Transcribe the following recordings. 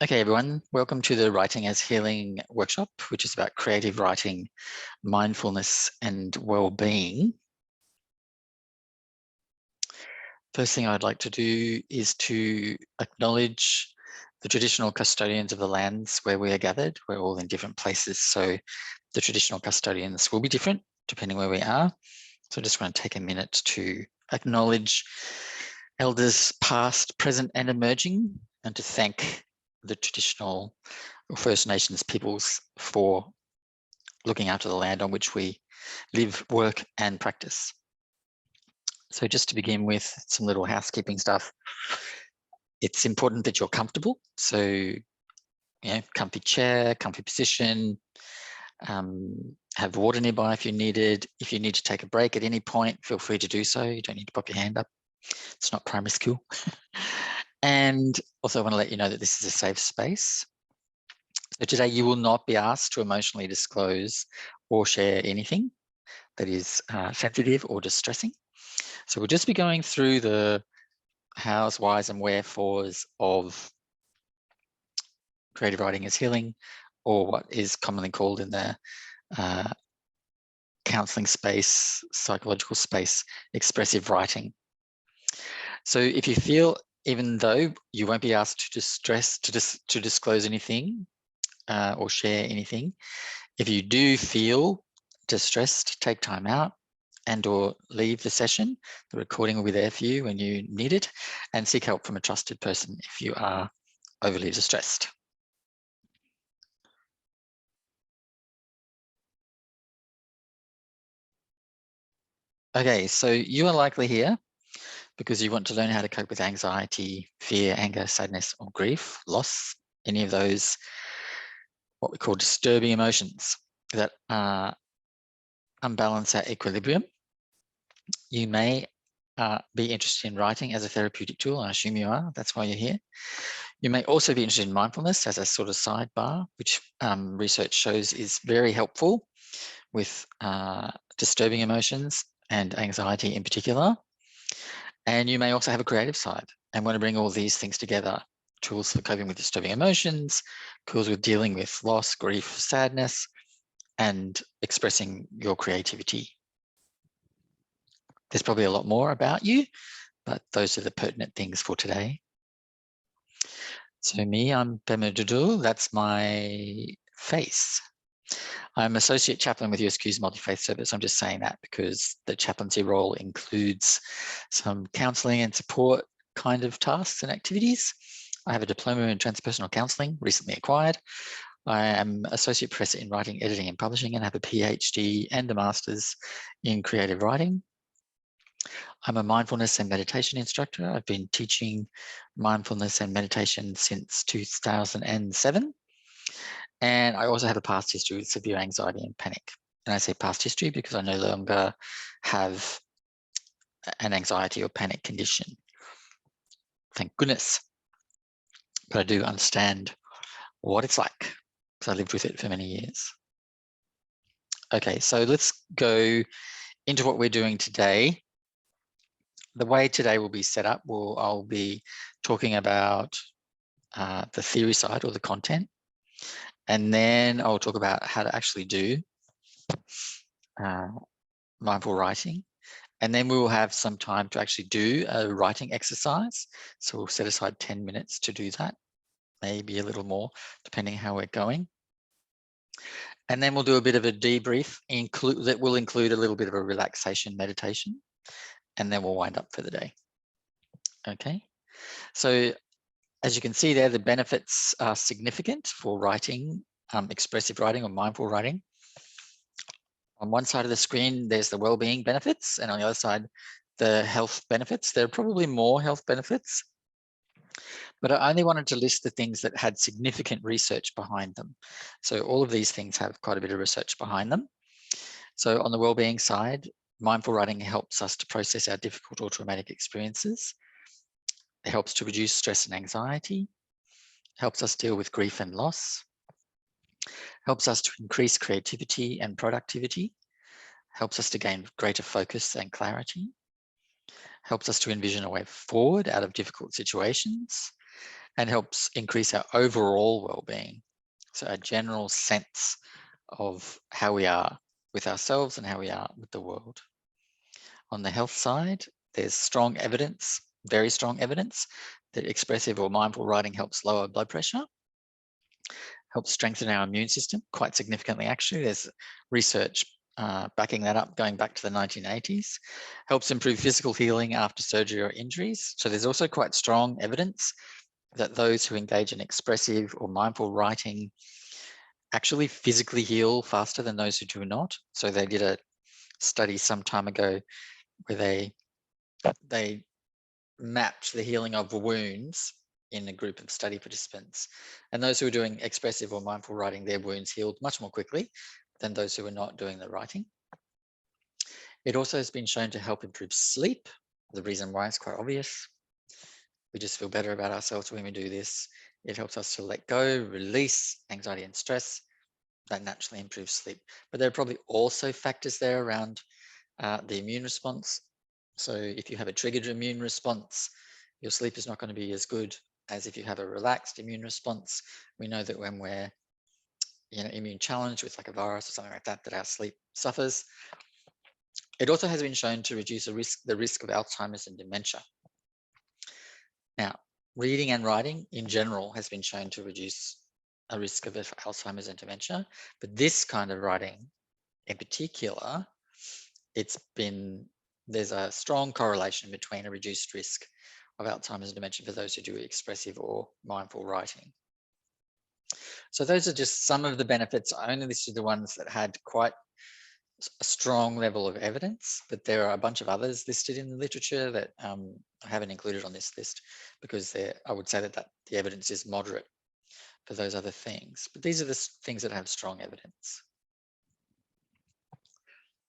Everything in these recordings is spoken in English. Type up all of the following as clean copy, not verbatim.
Okay, everyone, welcome to the Writing as Healing workshop, which is about creative writing, mindfulness, and well-being. First thing I'd like to do is to acknowledge the traditional custodians of the lands where we are gathered. We're all in different places, so the traditional custodians will be different depending where we are. So I just want to take a minute to acknowledge elders past, present, and emerging, and to thank the traditional or First Nations peoples for looking after the land on which we live, work, and practice. So just to begin with some little housekeeping stuff, it's important that you're comfortable. So, comfy chair, comfy position, have water nearby if you need it. If you need to take a break at any point, feel free to do so. You don't need to pop your hand up. It's not primary school. And also I want to let you know that this is a safe space. So today you will not be asked to emotionally disclose or share anything that is sensitive or distressing. So we'll just be going through the hows, whys, and wherefores of creative writing as healing, or what is commonly called in the counselling space, psychological space, expressive writing. So if you feel, even though you won't be asked to disclose anything or share anything, if you do feel distressed, take time out and or leave the session. The recording will be there for you when you need it, and seek help from a trusted person if you are overly distressed. Okay, so you are likely here because you want to learn how to cope with anxiety, fear, anger, sadness, or grief, loss, any of those, what we call disturbing emotions that unbalance our equilibrium. You may be interested in writing as a therapeutic tool. I assume you are, that's why you're here. You may also be interested in mindfulness as a sort of sidebar, which research shows is very helpful with disturbing emotions and anxiety in particular. And you may also have a creative side and want to bring all these things together. Tools for coping with disturbing emotions, tools with dealing with loss, grief, sadness, and expressing your creativity. There's probably a lot more about you, but those are the pertinent things for today. So me, I'm Pema Düddul, that's my face. I'm Associate Chaplain with USQ's Multi-Faith Service. I'm just saying that because the chaplaincy role includes some counselling and support kind of tasks and activities. I have a diploma in transpersonal counselling, recently acquired. I am Associate Professor in Writing, Editing and Publishing, and have a PhD and a Master's in Creative Writing. I'm a mindfulness and meditation instructor. I've been teaching mindfulness and meditation since 2007. And I also have a past history with severe anxiety and panic. And I say past history because I no longer have an anxiety or panic condition. Thank goodness. But I do understand what it's like because I lived with it for many years. Okay, so let's go into what we're doing today. The way today will be set up, I'll be talking about the theory side or the content, and then I'll talk about how to actually do mindful writing, and then we will have some time to actually do a writing exercise. So we'll set aside 10 minutes to do that, maybe a little more, depending how we're going. And then we'll do a bit of a debrief that will include a little bit of a relaxation meditation, and then we'll wind up for the day. Okay, so as you can see there, the benefits are significant for writing, expressive writing or mindful writing. On one side of the screen, there's the well-being benefits, and on the other side, the health benefits. There are probably more health benefits, but I only wanted to list the things that had significant research behind them. So all of these things have quite a bit of research behind them. So on the well-being side, mindful writing helps us to process our difficult or traumatic experiences. It helps to reduce stress and anxiety, helps us deal with grief and loss, helps us to increase creativity and productivity, helps us to gain greater focus and clarity, helps us to envision a way forward out of difficult situations, and helps increase our overall well-being. So a general sense of how we are with ourselves and how we are with the world. On the health side, there's strong evidence, very strong evidence, that expressive or mindful writing helps lower blood pressure, helps strengthen our immune system quite significantly, actually. There's research backing that up going back to the 1980s, helps improve physical healing after surgery or injuries. So there's also quite strong evidence that those who engage in expressive or mindful writing actually physically heal faster than those who do not. So they did a study some time ago where they mapped the healing of wounds in a group of study participants. And those who were doing expressive or mindful writing, their wounds healed much more quickly than those who were not doing the writing. It also has been shown to help improve sleep. The reason why is quite obvious. We just feel better about ourselves when we do this. It helps us to let go, release anxiety and stress. That naturally improves sleep. But there are probably also factors there around the immune response. So if you have a triggered immune response, your sleep is not going to be as good as if you have a relaxed immune response. We know that when we're immune challenged with like a virus or something like that, that our sleep suffers. It also has been shown to reduce the risk of Alzheimer's and dementia. Now, reading and writing in general has been shown to reduce a risk of Alzheimer's and dementia, but this kind of writing in particular, there's a strong correlation between a reduced risk of Alzheimer's and dementia for those who do expressive or mindful writing. So those are just some of the benefits. I only listed the ones that had quite a strong level of evidence, but there are a bunch of others listed in the literature that I haven't included on this list because I would say that the evidence is moderate for those other things. But these are the things that have strong evidence.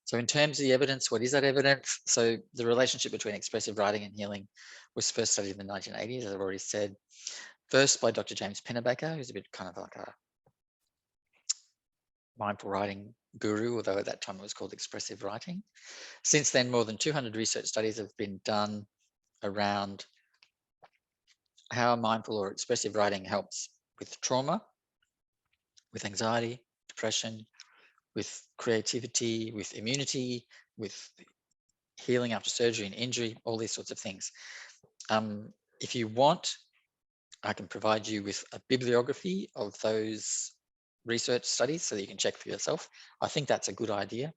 So in terms of the evidence, what is that evidence? So the relationship between expressive writing and healing was first studied in the 1980s, as I've already said. First by Dr. James Pennebaker, who's a bit kind of like a mindful writing guru, although at that time it was called expressive writing. Since then, more than 200 research studies have been done around how mindful or expressive writing helps with trauma, with anxiety, depression, with creativity, with immunity, with healing after surgery and injury, all these sorts of things. If you want, I can provide you with a bibliography of those research studies so that you can check for yourself. I think that's a good idea.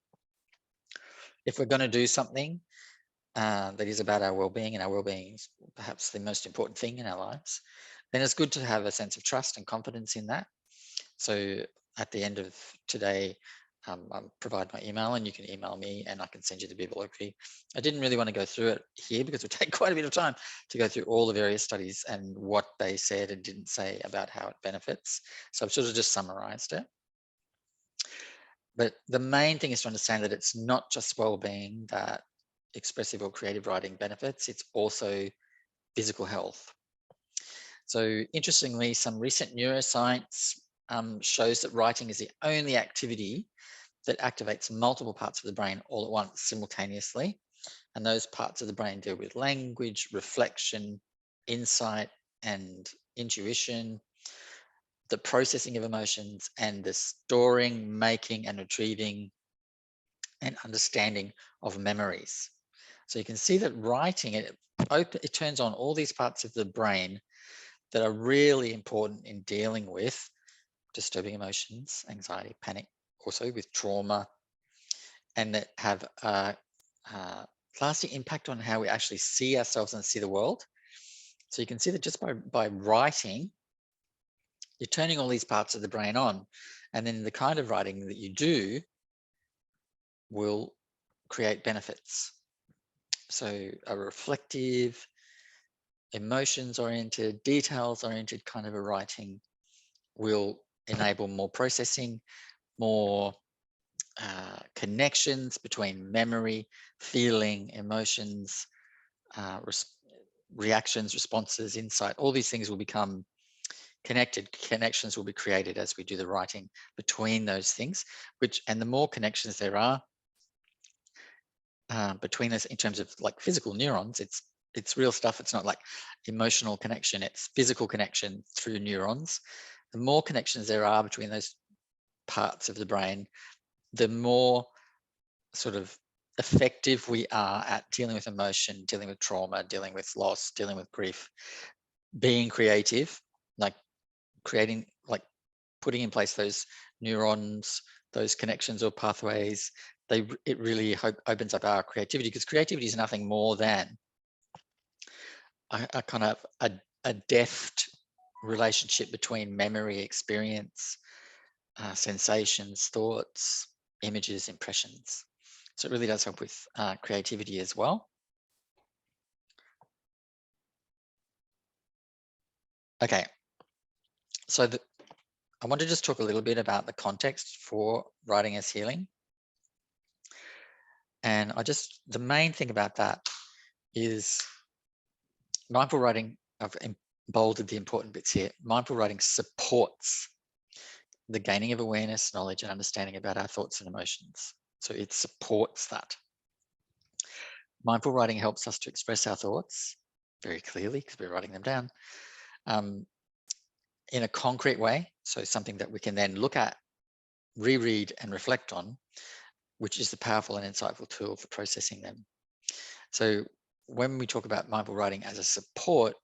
If we're going to do something that is about our well-being, and our well-being is perhaps the most important thing in our lives, then it's good to have a sense of trust and confidence in that. So at the end of today, I'll provide my email and you can email me and I can send you the bibliography. I didn't really want to go through it here because it would take quite a bit of time to go through all the various studies and what they said and didn't say about how it benefits. So I've sort of just summarized it. But the main thing is to understand that it's not just well-being that expressive or creative writing benefits, it's also physical health. So interestingly, some recent neuroscience shows that writing is the only activity that activates multiple parts of the brain all at once simultaneously. And those parts of the brain deal with language, reflection, insight, and intuition, the processing of emotions, and the storing, making, and retrieving and understanding of memories. So you can see that writing, it turns on all these parts of the brain that are really important in dealing with disturbing emotions, anxiety, panic, also with trauma, and that have a lasting impact on how we actually see ourselves and see the world. So you can see that just by writing, you're turning all these parts of the brain on, and then the kind of writing that you do will create benefits. So a reflective, emotions-oriented, details-oriented kind of a writing will enable more processing, more connections between memory, feeling, emotions, reactions, responses, insight. All these things will become connected. Connections will be created as we do the writing between those things, and the more connections there are between us in terms of like physical neurons, it's real stuff. It's not like emotional connection, it's physical connection through neurons. The more connections there are between those parts of the brain, the more sort of effective we are at dealing with emotion, dealing with trauma, dealing with loss, dealing with grief, being creative, like creating, like putting in place those neurons, those connections or pathways. It really opens up our creativity, because creativity is nothing more than a kind of a deft relationship between memory, experience, sensations, thoughts, images, impressions. So it really does help with creativity as well. Okay, so I want to just talk a little bit about the context for writing as healing. And the main thing about that is mindful writing. I've bolded the important bits here. Mindful writing supports the gaining of awareness, knowledge, and understanding about our thoughts and emotions. So it supports that. Mindful writing helps us to express our thoughts very clearly, because we're writing them down, in a concrete way. So something that we can then look at, reread, and reflect on, which is the powerful and insightful tool for processing them. So when we talk about mindful writing as a support,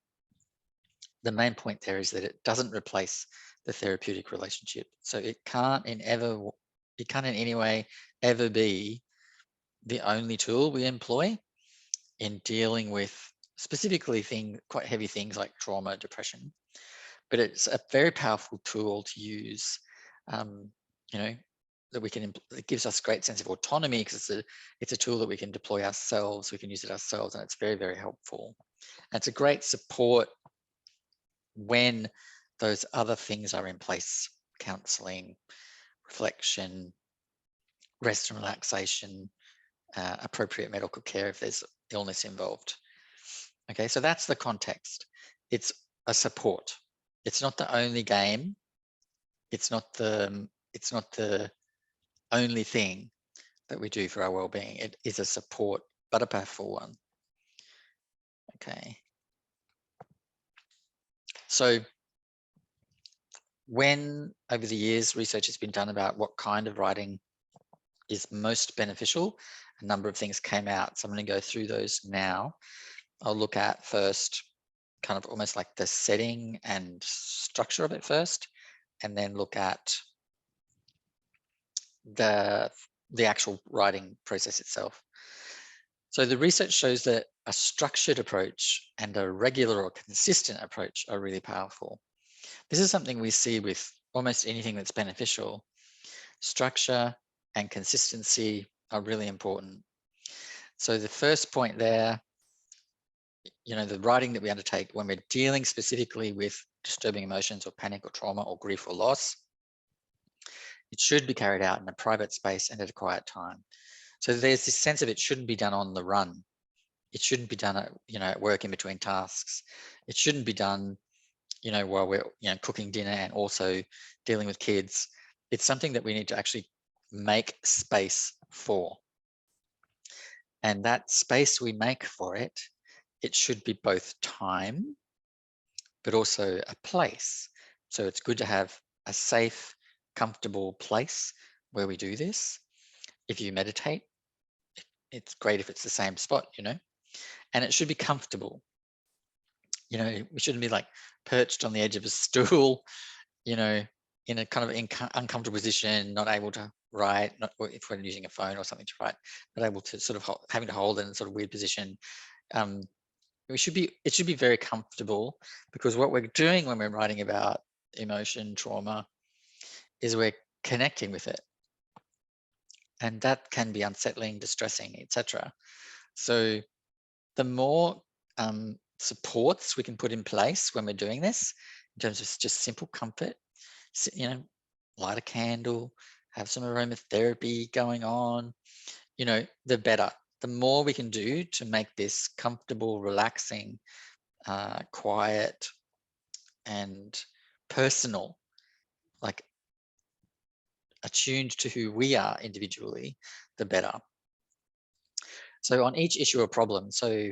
the main point there is that it doesn't replace the therapeutic relationship. So it can't in any way ever be the only tool we employ in dealing with specifically quite heavy things like trauma, depression. But it's a very powerful tool to use, you know, that we can, it gives us great sense of autonomy, because it's a tool that we can deploy ourselves, we can use it ourselves, and it's very, very helpful. And it's a great support when those other things are in place: counseling, reflection, rest and relaxation, appropriate medical care if there's illness involved. Okay, so that's the context. It's a support. It's not the only game. It's not the only thing that we do for our well-being. It is a support, but a powerful one. Okay. So when over the years research has been done about what kind of writing is most beneficial, a number of things came out. So I'm going to go through those now. I'll look at first kind of almost like the setting and structure of it first, and then look at the actual writing process itself. So the research shows that a structured approach and a regular or consistent approach are really powerful. This is something we see with almost anything that's beneficial. Structure and consistency are really important. So the first point there, you know, the writing that we undertake when we're dealing specifically with disturbing emotions or panic or trauma or grief or loss, it should be carried out in a private space and at a quiet time. So there's this sense of it shouldn't be done on the run. It shouldn't be done at, you know, at work in between tasks. It shouldn't be done, you know, while we're, you know, cooking dinner and also dealing with kids. It's something that we need to actually make space for. And that space we make for it, it should be both time, but also a place. So it's good to have a safe, comfortable place where we do this. If you meditate, it's great if it's the same spot, you know, and it should be comfortable. You know, we shouldn't be like perched on the edge of a stool, you know, in a kind of uncomfortable position, not able to write, not, or if we're using a phone or something to write, not able to sort of having to hold it in a sort of weird position. It should be very comfortable, because what we're doing when we're writing about emotion, trauma, is we're connecting with it. And that can be unsettling, distressing, etc. So the more supports we can put in place when we're doing this, in terms of just simple comfort, you know, light a candle, have some aromatherapy going on, you know, the better. The more we can do to make this comfortable, relaxing, quiet, and personal, like attuned to who we are individually, the better. So on each issue or problem, so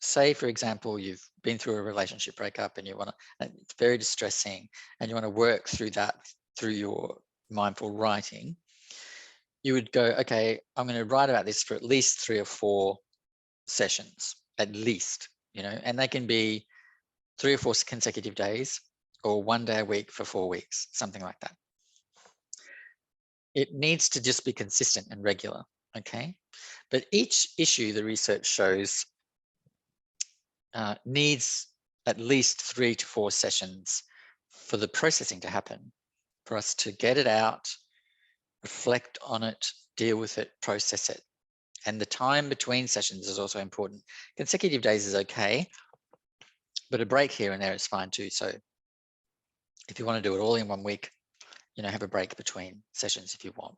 say, for example, you've been through a relationship breakup and you want to, and it's very distressing, and you want to work through that through your mindful writing, you would go, okay, I'm going to write about this for at least 3 or 4 sessions, at least, and they can be 3 or 4 consecutive days or 1 day a week for 4 weeks, something like that. It needs to just be consistent and regular, okay? But each issue, the research shows, needs at least 3 to 4 sessions for the processing to happen, for us to get it out, reflect on it, deal with it, process it. And the time between sessions is also important. Consecutive days is okay, but a break here and there is fine too. So if you want to do it all in 1 week, have a break between sessions if you want.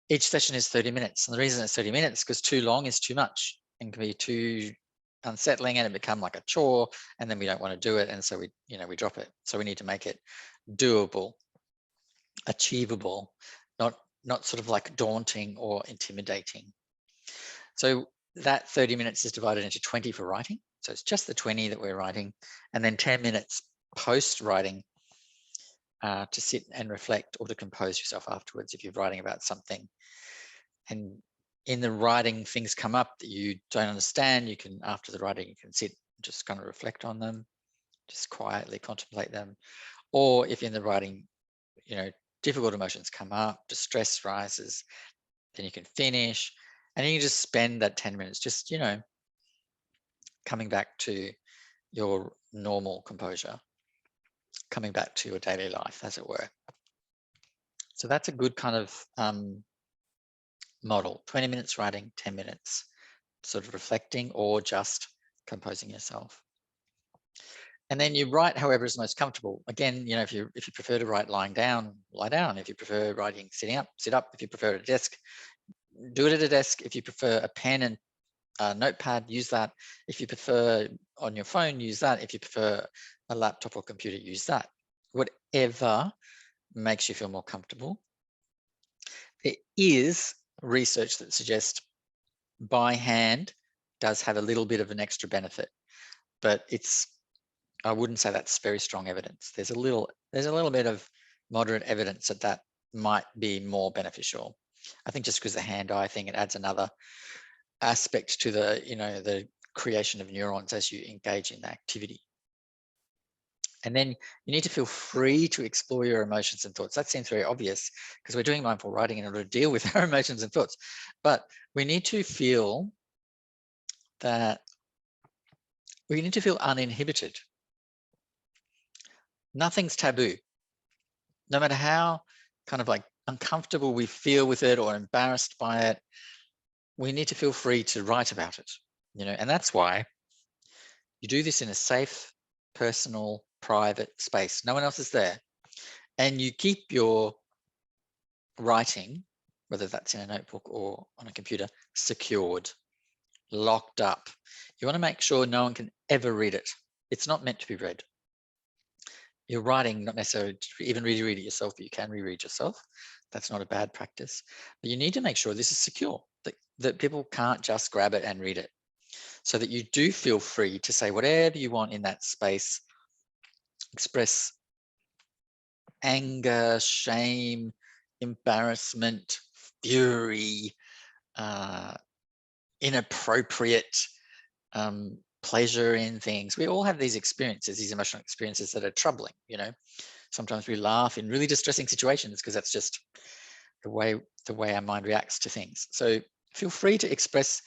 Each session is 30 minutes. And the reason it's 30 minutes is because too long is too much and can be too unsettling, and it become like a chore, and then we don't want to do it. And so we drop it. So we need to make it doable, achievable, not sort of like daunting or intimidating. So that 30 minutes is divided into 20 for writing. So it's just the 20 that we're writing, and then 10 minutes post writing to sit and reflect or to compose yourself afterwards if you're writing about something. And in the writing, things come up that you don't understand. You can, after the writing, you can sit and just kind of reflect on them, just quietly contemplate them. Or if in the writing, difficult emotions come up, distress rises, then you can finish, and you can just spend that 10 minutes just, coming back to your normal composure, coming back to your daily life, as it were. So that's a good kind of model. 20 minutes writing, 10 minutes sort of reflecting or just composing yourself. And then you write however is most comfortable. Again, if you prefer to write lying down, lie down. If you prefer writing sitting up, sit up. If you prefer at a desk, do it at a desk. If you prefer a pen and a notepad, use that. If you prefer on your phone, use that. If you prefer a laptop or computer, use that. Whatever makes you feel more comfortable. There is research that suggests by hand does have a little bit of an extra benefit, but I wouldn't say that's very strong evidence. There's a little bit of moderate evidence that might be more beneficial. I think just because the hand-eye thing, it adds another aspect to the, the creation of neurons as you engage in the activity. And then you need to feel free to explore your emotions and thoughts. That seems very obvious because we're doing mindful writing in order to deal with our emotions and thoughts. But we need to feel uninhibited. Nothing's taboo. No matter how kind of like uncomfortable we feel with it or embarrassed by it, we need to feel free to write about it, and that's why you do this in a safe, personal, private space. No one else is there. And you keep your writing, whether that's in a notebook or on a computer, secured, locked up. You want to make sure no one can ever read it. It's not meant to be read. You're writing, not necessarily to even reread it yourself, but you can reread yourself. That's not a bad practice. But you need to make sure this is secure, that people can't just grab it and read it, so that you do feel free to say whatever you want in that space, express anger, shame, embarrassment, fury, inappropriate pleasure in things. We all have these experiences, these emotional experiences that are troubling. Sometimes we laugh in really distressing situations because that's just the way our mind reacts to things. So feel free to express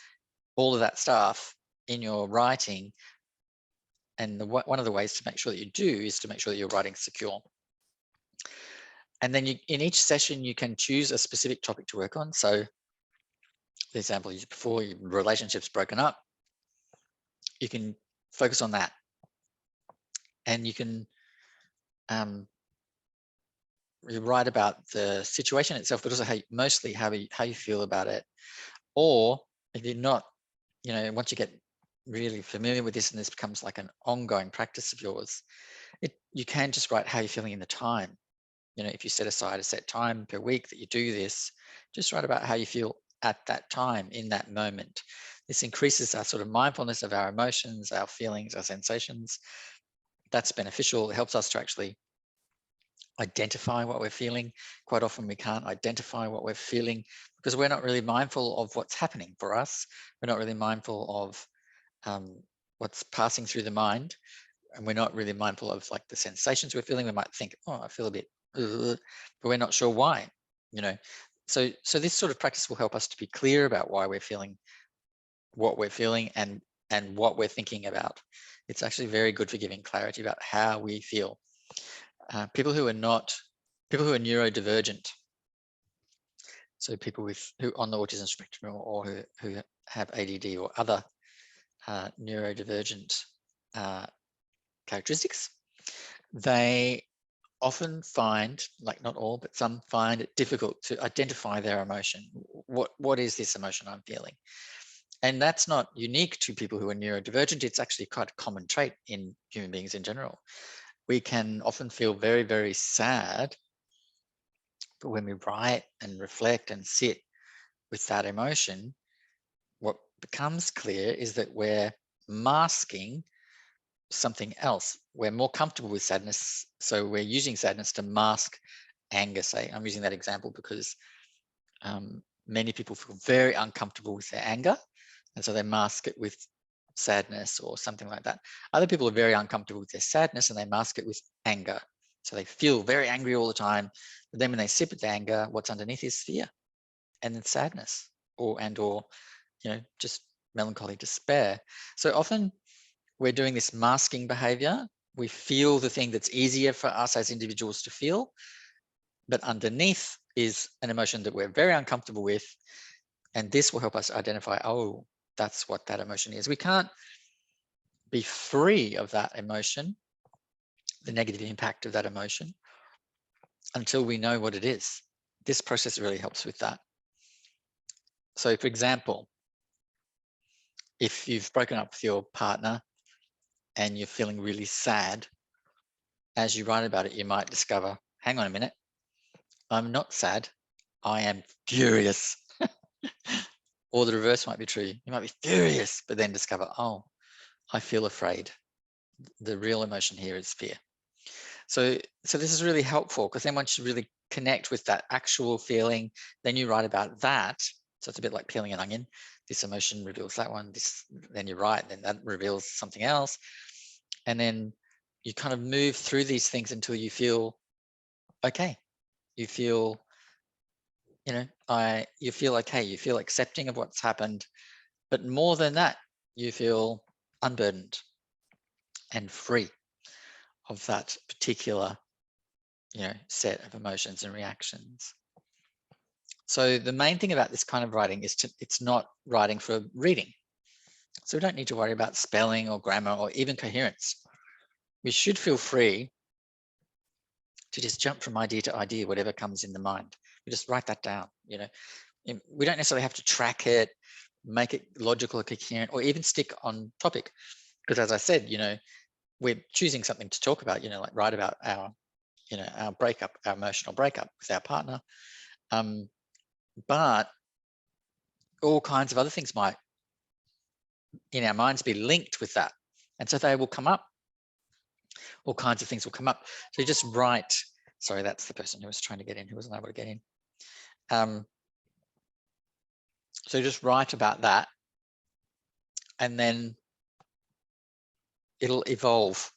all of that stuff in your writing. And one of the ways to make sure that you do is to make sure that your writing's secure. And then in each session, you can choose a specific topic to work on. So the example you used before, your relationship's broken up, you can focus on that. And you can you write about the situation itself, but also mostly how you feel about it. Or if you're not, once you get really familiar with this and this becomes like an ongoing practice of yours, you can just write how you're feeling in the time. If you set aside a set time per week that you do this, just write about how you feel at that time, in that moment. This increases our sort of mindfulness of our emotions, our feelings, our sensations. That's beneficial. It helps us to actually identify what we're feeling. Quite often we can't identify what we're feeling because we're not really mindful of what's happening for us. We're not really mindful of what's passing through the mind, and we're not really mindful of like the sensations we're feeling. We might think, oh, I feel a bit, but we're not sure why, you know. So this sort of practice will help us to be clear about why we're feeling what we're feeling and what we're thinking about. It's actually very good for giving clarity about how we feel. People who are neurodivergent, so people who on the autism spectrum or who have ADD or other neurodivergent characteristics, they often find, like not all, but some find it difficult to identify their emotion. What is this emotion I'm feeling? And that's not unique to people who are neurodivergent. It's actually quite a common trait in human beings in general. We can often feel very, very sad, but when we write and reflect and sit with that emotion, what becomes clear is that we're masking something else. We're more comfortable with sadness, so we're using sadness to mask anger, say. I'm using that example because many people feel very uncomfortable with their anger, and so they mask it with sadness or something like that. Other people are very uncomfortable with their sadness and they mask it with anger. So they feel very angry all the time, but then when they sit with the anger, what's underneath is fear and then sadness or just melancholy, despair. So often we're doing this masking behavior. We feel the thing that's easier for us as individuals to feel, but underneath is an emotion that we're very uncomfortable with. And this will help us identify, oh, that's what that emotion is. We can't be free of that emotion, the negative impact of that emotion, until we know what it is. This process really helps with that. So for example, if you've broken up with your partner and you're feeling really sad, as you write about it, you might discover, hang on a minute, I'm not sad, I am furious. Or the reverse might be true. You might be furious, but then discover, oh, I feel afraid. The real emotion here is fear. So this is really helpful because then once you really connect with that actual feeling, then you write about that. So it's a bit like peeling an onion. This emotion reveals that one, then you write, then that reveals something else. And then you kind of move through these things until you feel okay. You feel, you feel okay. You feel accepting of what's happened. But more than that, you feel unburdened and free of that particular, set of emotions and reactions. So the main thing about this kind of writing is it's not writing for reading. So we don't need to worry about spelling or grammar or even coherence. We should feel free to just jump from idea to idea, whatever comes in the mind. We just write that down, We don't necessarily have to track it, make it logical or coherent, or even stick on topic. Because as I said, we're choosing something to talk about, like write about our breakup, our emotional breakup with our partner. But all kinds of other things might in our minds be linked with that. And so they will come up. All kinds of things will come up. So you just write, sorry, that's the person who was trying to get in, who wasn't able to get in. So just write about that and then it'll evolve.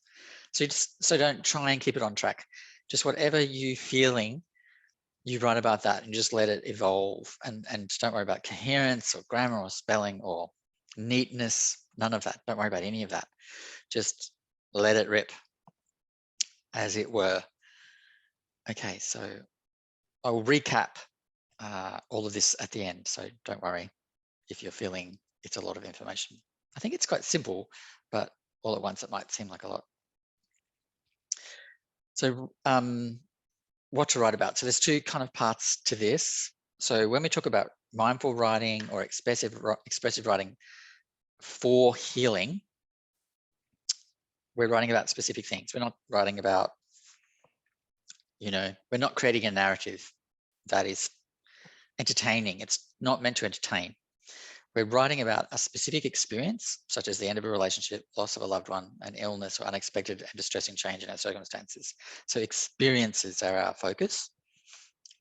So don't try and keep it on track. Just whatever you're feeling, you write about that and just let it evolve. And don't worry about coherence or grammar or spelling or neatness, none of that. Don't worry about any of that. Just let it rip, as it were. Okay, so I will recap all of this at the end. So don't worry if you're feeling it's a lot of information. I think it's quite simple, but all at once it might seem like a lot. So what to write about? So there's two kind of parts to this. So when we talk about mindful writing or expressive writing for healing, we're writing about specific things. We're not writing about, we're not creating a narrative that is entertaining. It's not meant to entertain. We're writing about a specific experience, such as the end of a relationship, loss of a loved one, an illness, or unexpected and distressing change in our circumstances. So experiences are our focus,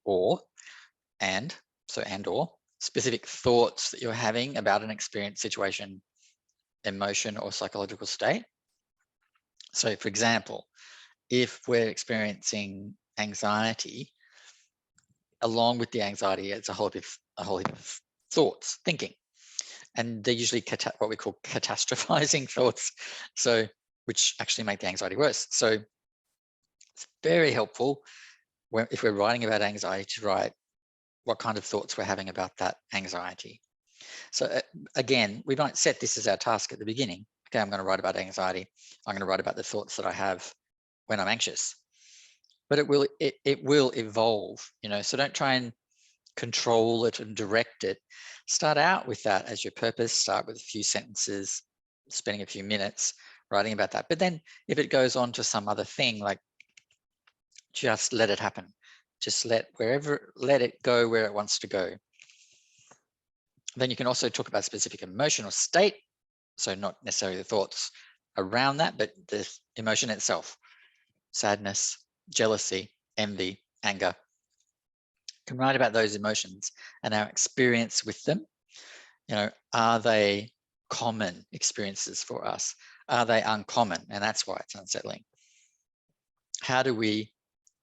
or specific thoughts that you're having about an experience, situation, emotion, or psychological state. So for example, if we're experiencing anxiety, along with the anxiety, it's a whole heap of thoughts, thinking, and they're usually what we call catastrophizing thoughts, so which actually make the anxiety worse. So it's very helpful if we're writing about anxiety to write what kind of thoughts we're having about that anxiety. So again, we might set this as our task at the beginning. Okay, I'm going to write about anxiety. I'm going to write about the thoughts that I have when I'm anxious. But it will evolve, so don't try and control it and direct it. Start out with that as your purpose. Start with a few sentences, spending a few minutes writing about that. But then if it goes on to some other thing, like, just let it happen. Just let it go where it wants to go. Then you can also talk about specific emotional state. So not necessarily the thoughts around that, but the emotion itself: sadness, jealousy, envy, anger. You can write about those emotions and our experience with them. Are they common experiences for us? Are they uncommon? And that's why it's unsettling. How do we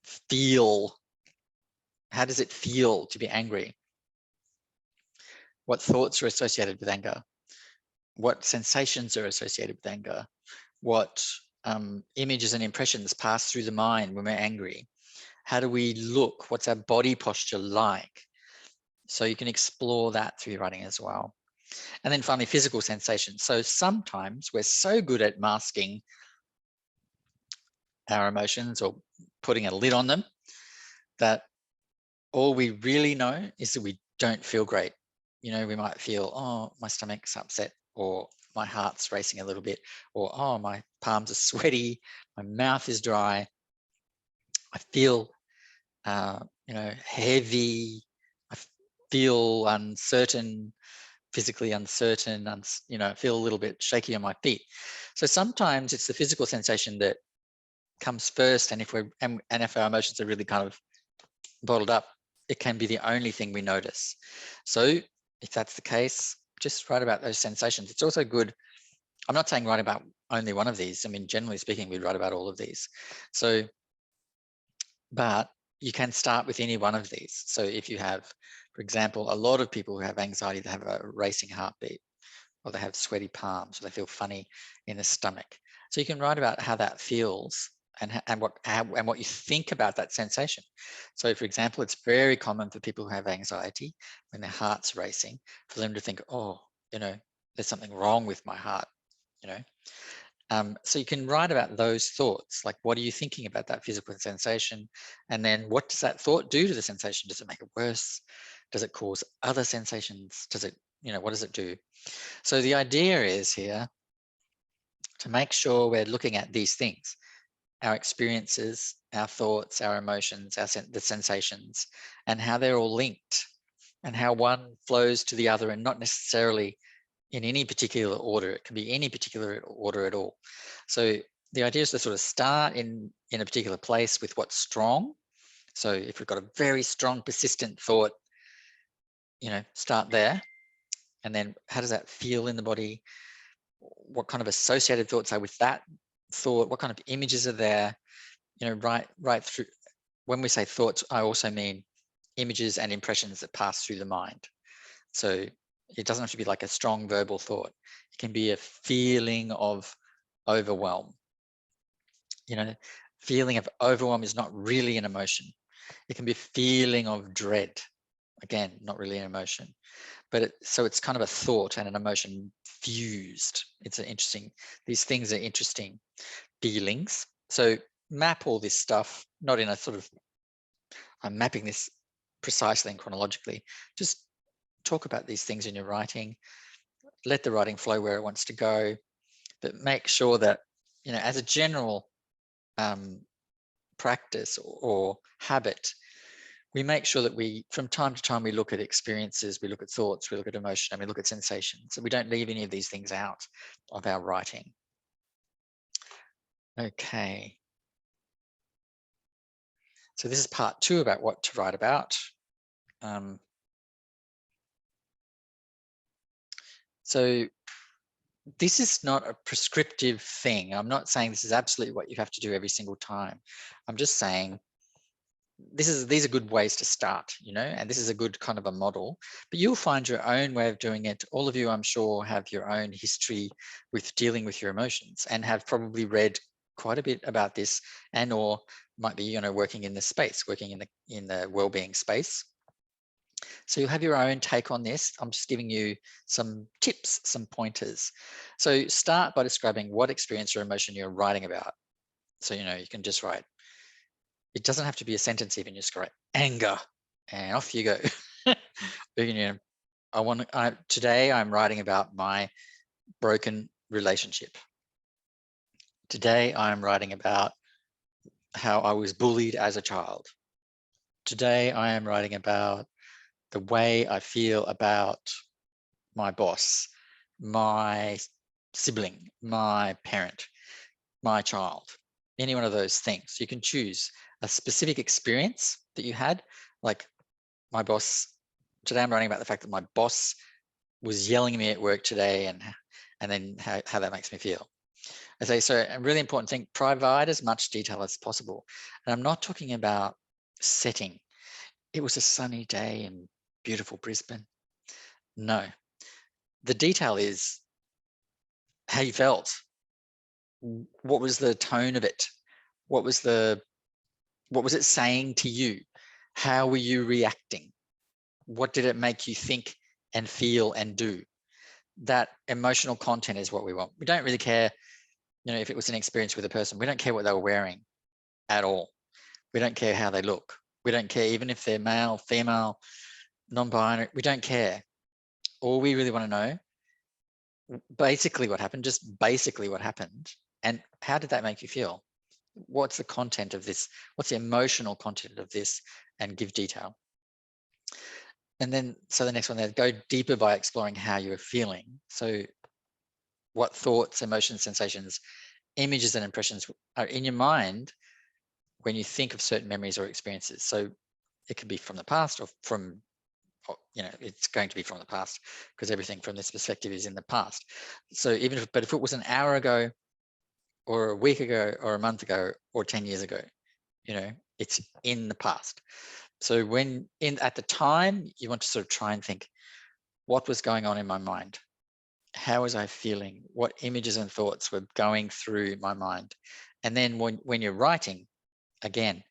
feel? How does it feel to be angry? What thoughts are associated with anger? What sensations are associated with anger? What images and impressions pass through the mind when we're angry? How do we look? What's our body posture like? So you can explore that through your writing as well. And then finally, physical sensations. So sometimes we're so good at masking our emotions or putting a lid on them that all we really know is that we don't feel great. We might feel, oh, my stomach's upset, or my heart's racing a little bit, or, oh, my palms are sweaty, my mouth is dry, I feel, heavy, I feel uncertain, physically uncertain, feel a little bit shaky on my feet. So sometimes it's the physical sensation that comes first, and if our emotions are really kind of bottled up, it can be the only thing we notice. So if that's the case, just write about those sensations. It's also good. I'm not saying write about only one of these. I mean, generally speaking, we write about all of these. So, but you can start with any one of these. So if you have, for example, a lot of people who have anxiety, they have a racing heartbeat, or they have sweaty palms, or they feel funny in the stomach. So you can write about how that feels and what you think about that sensation. So for example, it's very common for people who have anxiety, when their heart's racing, for them to think, oh, there's something wrong with my heart, so you can write about those thoughts, like, what are you thinking about that physical sensation? And then what does that thought do to the sensation? Does it make it worse? Does it cause other sensations? Does it, what does it do? So the idea is here to make sure we're looking at these things: our experiences, our thoughts, our emotions, the sensations, and how they're all linked, and how one flows to the other, and not necessarily in any particular order. It can be any particular order at all. So the idea is to sort of start in a particular place with what's strong. So if we've got a very strong, persistent thought, start there. And then how does that feel in the body? What kind of associated thoughts are with that thought? What kind of images are there? Right through. When we say thoughts, I also mean images and impressions that pass through the mind. So it doesn't have to be like a strong verbal thought. It can be a feeling of overwhelm. Feeling of overwhelm is not really an emotion. It can be a feeling of dread. Again, not really an emotion. But so it's kind of a thought and an emotion fused. These things are interesting feelings. So map all this stuff, not in a sort of, I'm mapping this precisely and chronologically. Just talk about these things in your writing. Let the writing flow where it wants to go, but make sure that, as a general practice or habit, we make sure that we, from time to time, we look at experiences, we look at thoughts, we look at emotion, and we look at sensations. So we don't leave any of these things out of our writing. Okay. So this is part 2 about what to write about. So this is not a prescriptive thing. I'm not saying this is absolutely what you have to do every single time. I'm just saying these are good ways to start, you know, and this is a good kind of a model, but you'll find your own way of doing it. All of you, I'm sure, have your own history with dealing with your emotions and have probably read quite a bit about this, and or might be, you know, working in this space, working in the well-being space. So you'll have your own take on this. I'm just giving you some tips, some pointers. So start by describing what experience or emotion you're writing about. So, you know, you can just write, it doesn't have to be a sentence even, just write anger and off you go. You know, today I'm writing about my broken relationship. Today I'm writing about how I was bullied as a child. Today I am writing about the way I feel about my boss, my sibling, my parent, my child, any one of those things. You can choose a specific experience that you had, like my boss. Today I'm writing about the fact that my boss was yelling at me at work today, and then how that makes me feel. I say, so a really important thing, provide as much detail as possible. And I'm not talking about setting. It was a sunny day in beautiful Brisbane. No, the detail is how you felt. What was the tone of it? What was it saying to you? How were you reacting? What did it make you think and feel and do? That emotional content is what we want. We don't really care, you know, if it was an experience with a person. We don't care what they were wearing at all. We don't care how they look. We don't care even if they're male, female, non-binary. We don't care. All we really want to know, basically what happened, just basically what happened, and how did that make you feel? What's the content of this? What's the emotional content of this? And give detail. And then, so the next one there, go deeper by exploring how you're feeling. So what thoughts, emotions, sensations, images, and impressions are in your mind when you think of certain memories or experiences. So it could be from the past or from, you know, it's going to be from the past because everything from this perspective is in the past. So even if, but if it was an hour ago or a week ago or a month ago or 10 years ago, you know, it's in the past. So when at the time, you want to sort of try and think, what was going on in my mind? How was I feeling? What images and thoughts were going through my mind? And then when you're writing, again,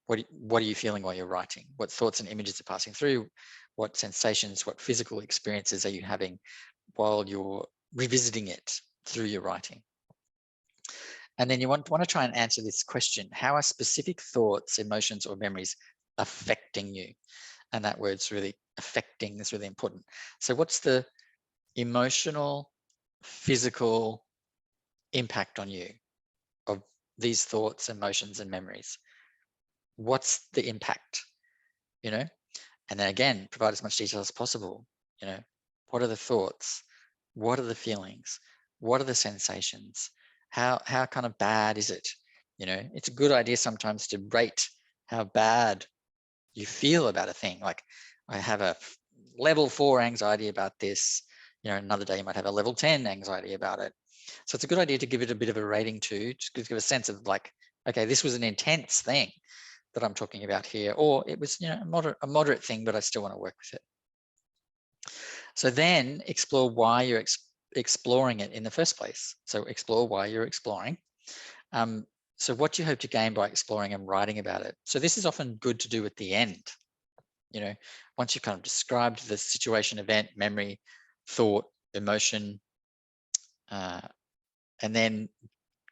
what are you feeling while you're writing? What thoughts and images are passing through? What sensations, what physical experiences are you having while you're revisiting it through your writing? And then you want to try and answer this question: how are specific thoughts, emotions, or memories affecting you? And that word's really affecting is really important. So what's the emotional, physical impact on you of these thoughts, emotions, and memories? What's the impact, you know? And then again, provide as much detail as possible. You know, what are the thoughts? What are the feelings? What are the sensations? How kind of bad is it? You know, it's a good idea sometimes to rate how bad you feel about a thing. Like, I have a level 4 anxiety about this. You know, another day you might have a level 10 anxiety about it. So it's a good idea to give it a bit of a rating too, just to give a sense of like, okay, this was an intense thing that I'm talking about here, or it was, you know, a moderate thing, but I still want to work with it. So then explore why you're exploring it in the first place. So explore why you're exploring. So what do you hope to gain by exploring and writing about it? So this is often good to do at the end. You know, once you've kind of described the situation, event, memory, thought, emotion, and then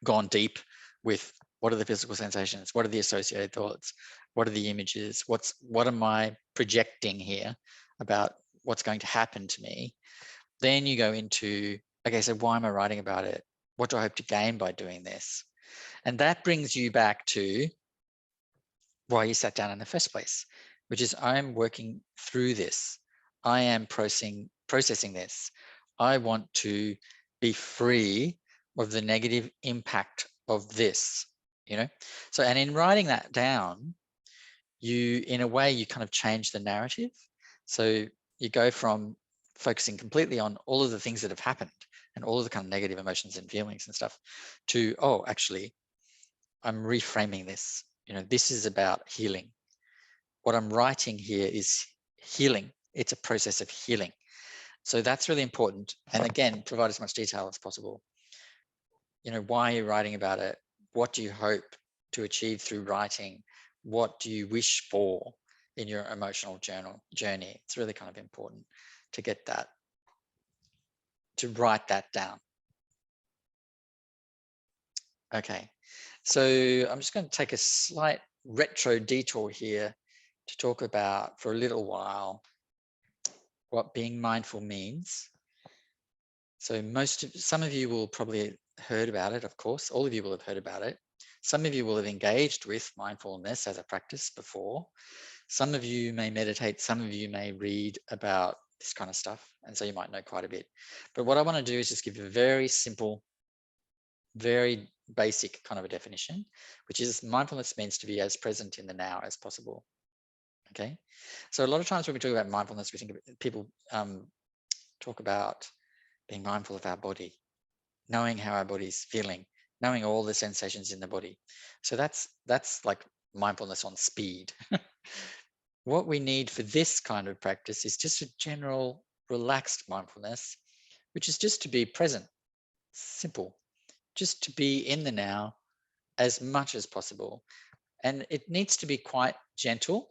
gone deep with what are the physical sensations, what are the associated thoughts, what are the images, what am I projecting here about what's going to happen to me? Then you go into, okay, so why am I writing about it? What do I hope to gain by doing this? And that brings you back to why you sat down in the first place, which is I'm working through this. I am processing this. I want to be free of the negative impact of this, you know? So, and in writing that down, you, in a way, you kind of change the narrative. So you go from focusing completely on all of the things that have happened and all of the kind of negative emotions and feelings and stuff to, oh, actually, I'm reframing this. You know, this is about healing. What I'm writing here is healing. It's a process of healing. So that's really important. And again, provide as much detail as possible. You know, why are you writing about it? What do you hope to achieve through writing? What do you wish for in your emotional journey? It's really kind of important to get that, to write that down. Okay, so I'm just going to take a slight retro detour here to talk about for a little while what being mindful means. So some of you will probably heard about it, of course. All of you will have heard about it. Some of you will have engaged with mindfulness as a practice before. Some of you may meditate, some of you may read about this kind of stuff, and so you might know quite a bit. But what I want to do is just give you a very simple, very basic kind of a definition, which is mindfulness means to be as present in the now as possible. Okay, so a lot of times when we talk about mindfulness, we think people talk about being mindful of our body, knowing how our body's feeling, knowing all the sensations in the body. So that's like mindfulness on speed. What we need for this kind of practice is just a general relaxed mindfulness, which is just to be present, simple, just to be in the now as much as possible. And it needs to be quite gentle,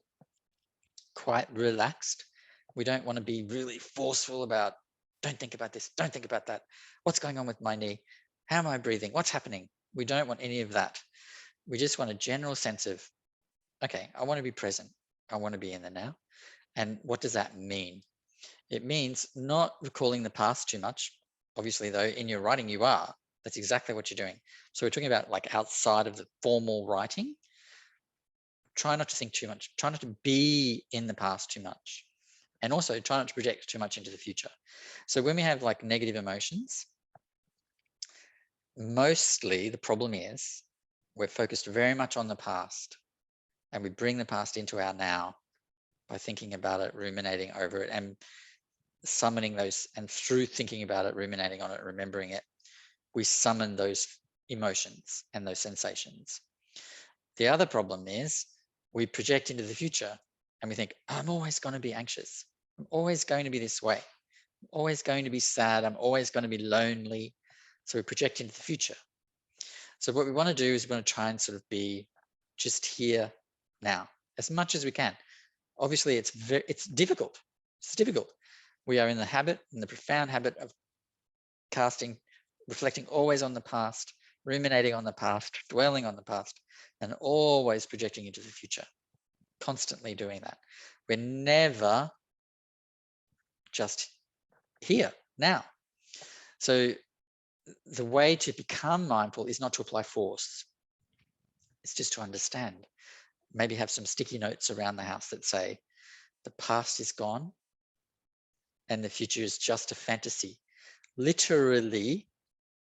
quite relaxed. We don't want to be really forceful about, don't think about this, don't think about that. What's going on with my knee? How am I breathing? What's happening? We don't want any of that. We just want a general sense of, okay, I want to be present. I want to be in the now. And what does that mean? It means not recalling the past too much. Obviously, though, in your writing, you are. That's exactly what you're doing. So we're talking about like outside of the formal writing. Try not to think too much. Try not to be in the past too much. And also try not to project too much into the future. So when we have like negative emotions, mostly the problem is we're focused very much on the past and we bring the past into our now by thinking about it, ruminating over it, and summoning those. And through thinking about it, ruminating on it, remembering it, we summon those emotions and those sensations. The other problem is we project into the future and we think, I'm always going to be anxious. I'm always going to be this way. I'm always going to be sad. I'm always going to be lonely. So we project into the future. So what we want to do is we want to try and sort of be just here now as much as we can. Obviously, it's difficult. It's difficult. We are in the profound habit of reflecting always on the past, ruminating on the past, dwelling on the past, and always projecting into the future, constantly doing that. We're never just here now. So the way to become mindful is not to apply force. It's just to understand. Maybe have some sticky notes around the house that say, the past is gone and the future is just a fantasy. Literally,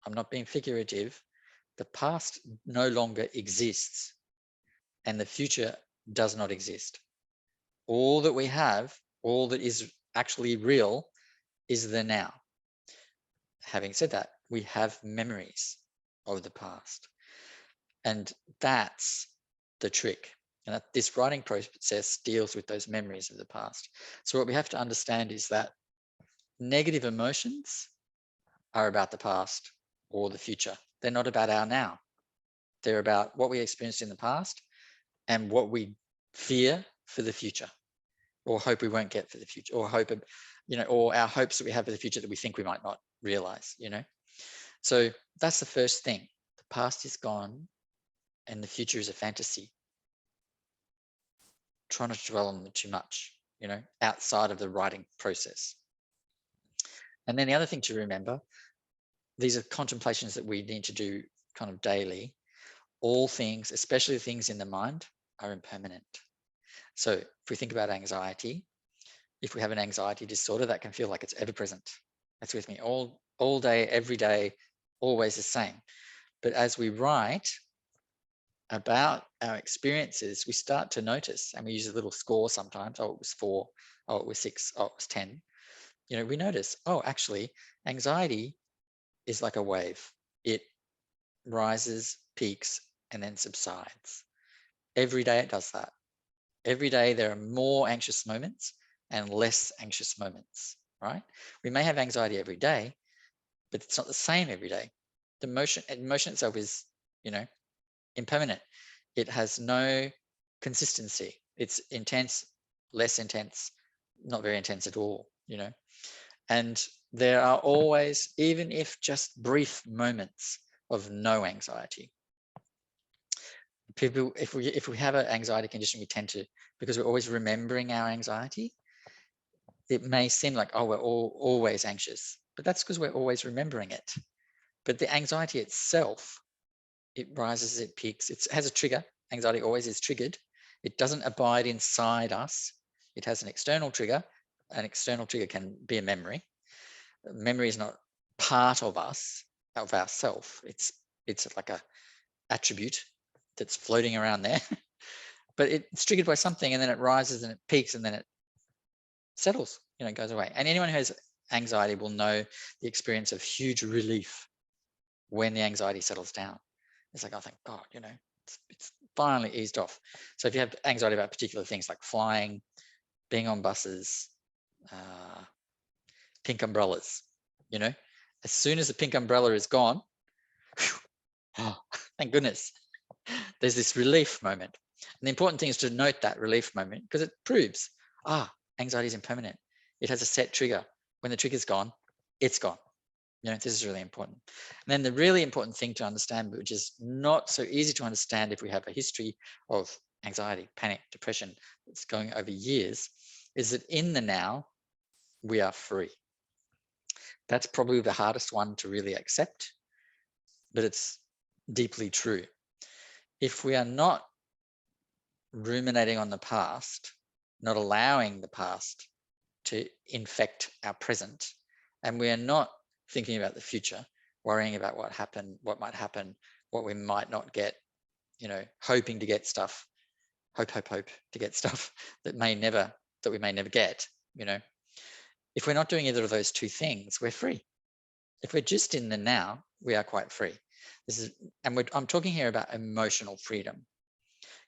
I'm not being figurative, the past no longer exists and the future does not exist. All that we have, all that is actually real is the now. Having said that, we have memories of the past. And that's the trick. And that this writing process deals with those memories of the past. So what we have to understand is that negative emotions are about the past or the future. They're not about our now. They're about what we experienced in the past and what we fear for the future, or hope we won't get for the future, or hope, or our hopes that we have for the future that we think we might not realize, So that's the first thing. The past is gone and the future is a fantasy. Try not to dwell on it too much, outside of the writing process. And then the other thing to remember, these are contemplations that we need to do kind of daily. All things, especially things in the mind, are impermanent. So if we think about anxiety, if we have an anxiety disorder, that can feel like it's ever present. It's with me all day, every day, always the same. But as we write about our experiences, we start to notice, and we use a little score sometimes. Oh, it was 4. Oh, it was 6. Oh, it was 10. You know, we notice, oh, actually, anxiety is like a wave. It rises, peaks, and then subsides. Every day it does that. Every day there are more anxious moments and less anxious moments, right? We may have anxiety every day, but it's not the same every day. The emotion itself is, you know, impermanent. It has no consistency. It's intense, less intense, not very intense at all, you know. And there are always, even if just brief moments of no anxiety. People, if we have an anxiety condition, we tend to, because we're always remembering our anxiety, it may seem like, oh, we're always anxious, but that's because we're always remembering it. But the anxiety itself, it rises, it peaks, it has a trigger. Anxiety always is triggered. It doesn't abide inside us. It has an external trigger. An external trigger can be a memory. Memory is not part of us, of ourself. It's like a attribute that's floating around there. But it's triggered by something, and then it rises and it peaks and then it settles, you know, it goes away. And anyone who has anxiety will know the experience of huge relief when the anxiety settles down. It's like, oh, thank God, you know, it's finally eased off. So if you have anxiety about particular things like flying, being on buses, pink umbrellas, you know, as soon as the pink umbrella is gone, whew, oh, thank goodness, there's this relief moment. And the important thing is to note that relief moment, because it proves, anxiety is impermanent. It has a set trigger. When the trigger's gone, it's gone. You know, this is really important. And then the really important thing to understand, which is not so easy to understand if we have a history of anxiety, panic, depression that's going over years, is that in the now, we are free. That's probably the hardest one to really accept, but it's deeply true. If we are not ruminating on the past, not allowing the past to infect our present, and we are not thinking about the future, worrying about what happened, what might happen, what we might not get, you know, hoping to get stuff, hope to get stuff that we may never get, you know. If we're not doing either of those two things, we're free. If we're just in the now, we are quite free. I'm talking here about emotional freedom.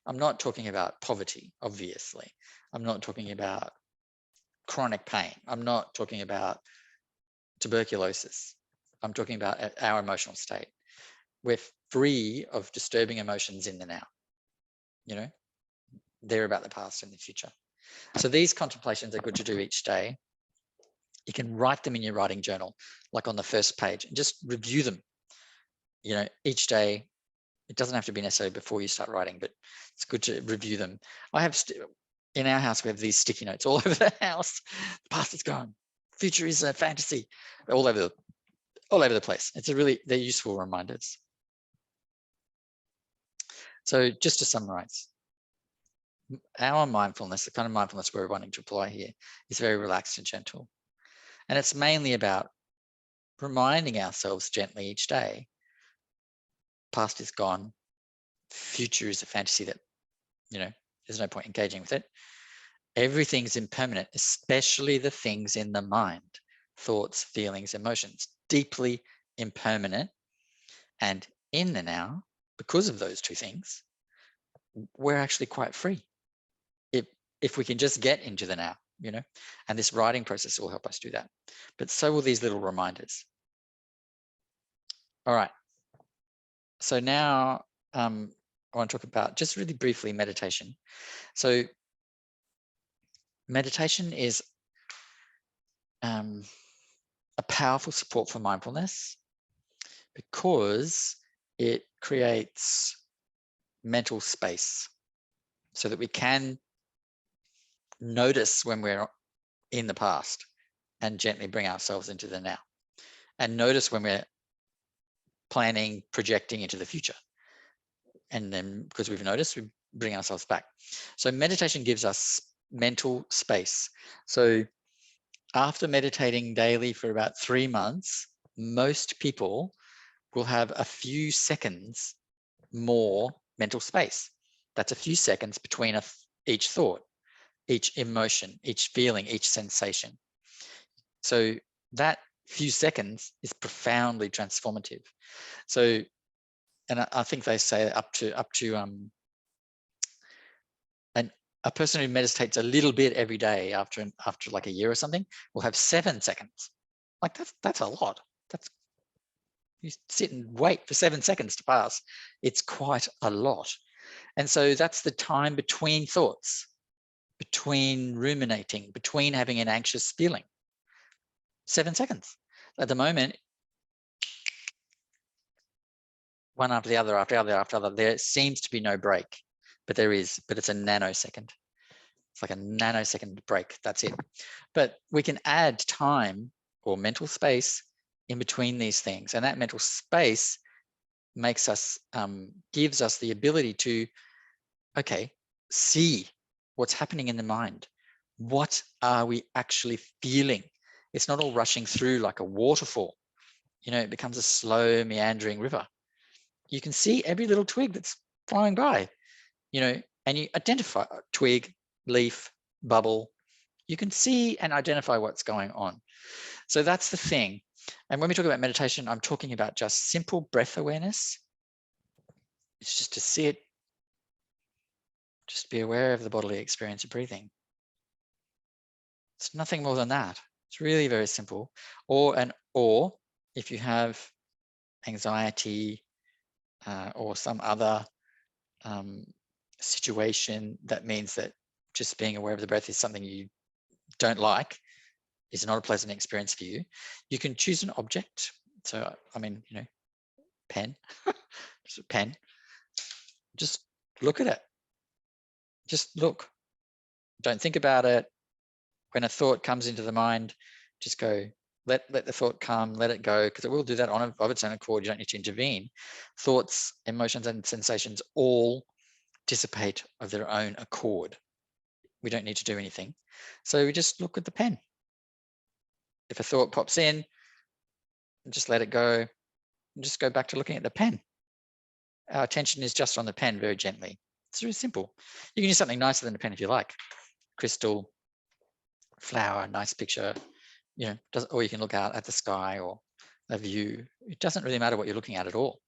I'm not talking about poverty, obviously. I'm not talking about chronic pain. I'm not talking about tuberculosis. I'm talking about our emotional state. We're free of disturbing emotions in the now. You know, they're about the past and the future. So these contemplations are good to do each day. You can write them in your writing journal, like on the first page, and just review them. You know, each day. It doesn't have to be necessarily before you start writing, but it's good to review them. I have in our house, we have these sticky notes all over the house. The past is gone. Future is a fantasy. All over the place. They're useful reminders. So just to summarize, our mindfulness, the kind of mindfulness we're wanting to apply here, is very relaxed and gentle. And it's mainly about reminding ourselves gently each day, past is gone, future is a fantasy that, you know, there's no point engaging with it. Everything's impermanent, especially the things in the mind, thoughts, feelings, emotions, deeply impermanent. And in the now, because of those two things, we're actually quite free. If we can just get into the now, you know, and this writing process will help us do that. But so will these little reminders. All right. So now I want to talk about, just really briefly, meditation. So meditation is a powerful support for mindfulness because it creates mental space so that we can notice when we're in the past and gently bring ourselves into the now, and notice when we're planning, projecting into the future. And then because we've noticed, we bring ourselves back. So meditation gives us mental space. So after meditating daily for about 3 months, most people will have a few seconds more mental space. That's a few seconds between each thought, each emotion, each feeling, each sensation. So that few seconds is profoundly transformative. So, and I think they say up to and a person who meditates a little bit every day after like a year or something will have 7 seconds. Like that's a lot. That's, you sit and wait for 7 seconds to pass. It's quite a lot. And so that's the time between thoughts, between ruminating, between having an anxious feeling. 7 seconds. At the moment, one after the other, after the other, after the other, there seems to be no break, but there is, but it's a nanosecond. It's like a nanosecond break, that's it. But we can add time or mental space in between these things. And that mental space makes us, gives us the ability to, okay, see what's happening in the mind. What are we actually feeling? It's not all rushing through like a waterfall. You know, it becomes a slow meandering river. You can see every little twig that's flying by, you know, and you identify twig, leaf, bubble. You can see and identify what's going on. So that's the thing. And when we talk about meditation, I'm talking about just simple breath awareness. It's just to sit, just be aware of the bodily experience of breathing. It's nothing more than that. It's really very simple. Or if you have anxiety or some other situation that means that just being aware of the breath is something you don't like, is not a pleasant experience for you, you can choose an object. So, I mean, you know, pen, just a pen, just look at it. Just look, don't think about it. When a thought comes into the mind, just go, let the thought come, let it go, because it will do that of its own accord. You don't need to intervene. Thoughts, emotions, and sensations all dissipate of their own accord. We don't need to do anything. So we just look at the pen. If a thought pops in, just let it go, and just go back to looking at the pen. Our attention is just on the pen very gently. It's really simple. You can use something nicer than a pen if you like. Crystal, flower, nice picture, you know, or you can look out at the sky or a view. It doesn't really matter what you're looking at all.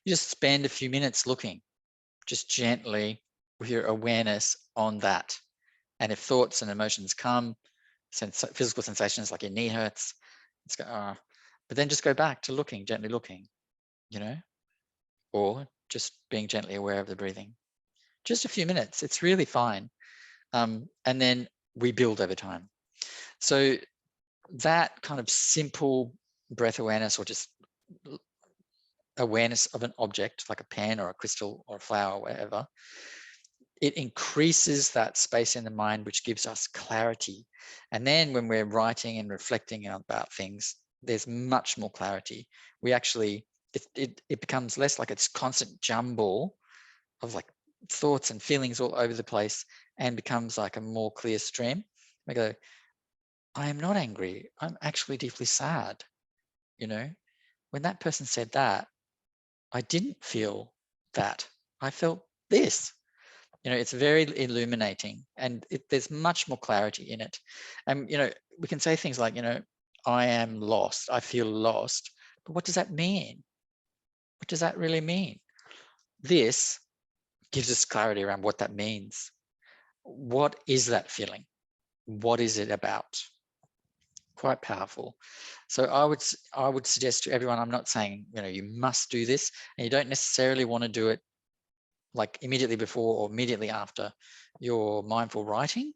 You just spend a few minutes looking, just gently with your awareness on that. And if thoughts and emotions come, physical sensations like your knee hurts, it's go, but then just go back to looking, gently looking, you know, or just being gently aware of the breathing. Just a few minutes, it's really fine. And then we build over time. So that kind of simple breath awareness, or just awareness of an object like a pen or a crystal or a flower or whatever, it increases that space in the mind, which gives us clarity. And then when we're writing and reflecting about things, there's much more clarity. We actually, it becomes less like it's constant jumble of like thoughts and feelings all over the place, and becomes like a more clear stream. We go, I am not angry. I'm actually deeply sad. You know, when that person said that, I didn't feel that. I felt this. You know, it's very illuminating, and there's much more clarity in it. And, you know, we can say things like, you know, I am lost. I feel lost. But what does that mean? What does that really mean? This gives us clarity around what that means. What is that feeling? What is it about? Quite powerful. So I would suggest to everyone, I'm not saying, you know, you must do this, and you don't necessarily want to do it like immediately before or immediately after your mindful writing,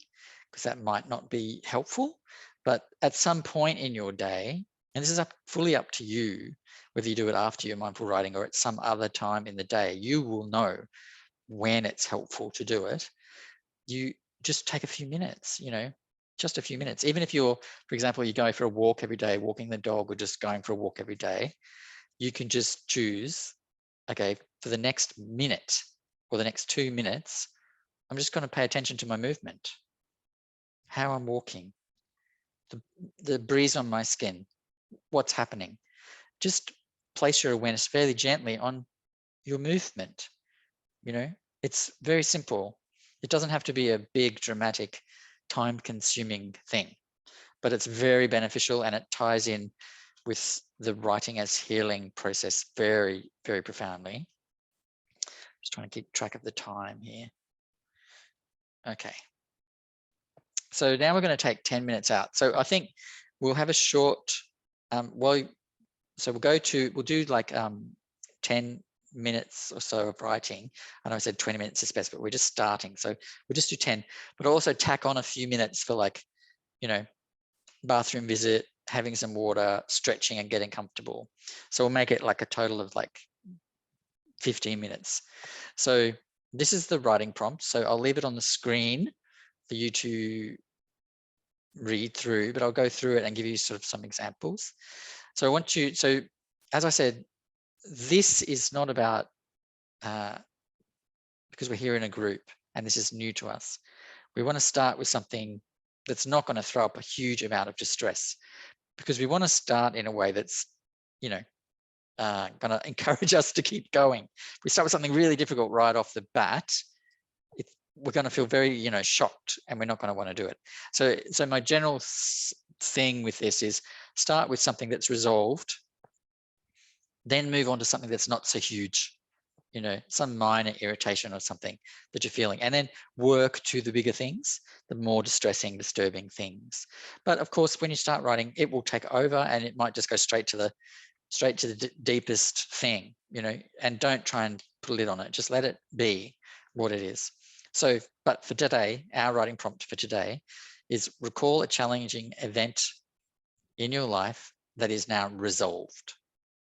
because that might not be helpful. But at some point in your day, and this is fully up to you, whether you do it after your mindful writing or at some other time in the day, you will know when it's helpful to do it. You just take a few minutes, you know, just a few minutes. Even if you're, for example, you go for a walk every day, walking the dog, or just going for a walk every day, you can just choose, okay, for the next minute or the next 2 minutes, I'm just going to pay attention to my movement, how I'm walking, the breeze on my skin, what's happening. Just place your awareness fairly gently on your movement. You know, it's very simple. It doesn't have to be a big, dramatic, time-consuming thing, but it's very beneficial, and it ties in with the writing as healing process very, very profoundly. Just trying to keep track of the time here. Okay. So now we're going to take 10 minutes out. So I think we'll have a short, so we'll do like 10 minutes or so of writing. I know I said 20 minutes is best, but we're just starting. So we'll just do 10, but also tack on a few minutes for, like, you know, bathroom visit, having some water, stretching and getting comfortable. So we'll make it like a total of like 15 minutes. So this is the writing prompt. So I'll leave it on the screen for you to read through, but I'll go through it and give you sort of some examples. So I want you, so as I said, this is not about, because we're here in a group and this is new to us. We want to start with something that's not going to throw up a huge amount of distress, because we want to start in a way that's, you know, going to encourage us to keep going. If we start with something really difficult right off the bat, we're going to feel very, you know, shocked, and we're not going to want to do it. So my general thing with this is start with something that's resolved, then move on to something that's not so huge, you know, some minor irritation or something that you're feeling, and then work to the bigger things, the more distressing, disturbing things. But of course, when you start writing, it will take over, and it might just go straight to the deepest thing, you know, and don't try and put a lid on it. Just let it be what it is. So, but for today, our writing prompt for today is recall a challenging event in your life that is now resolved.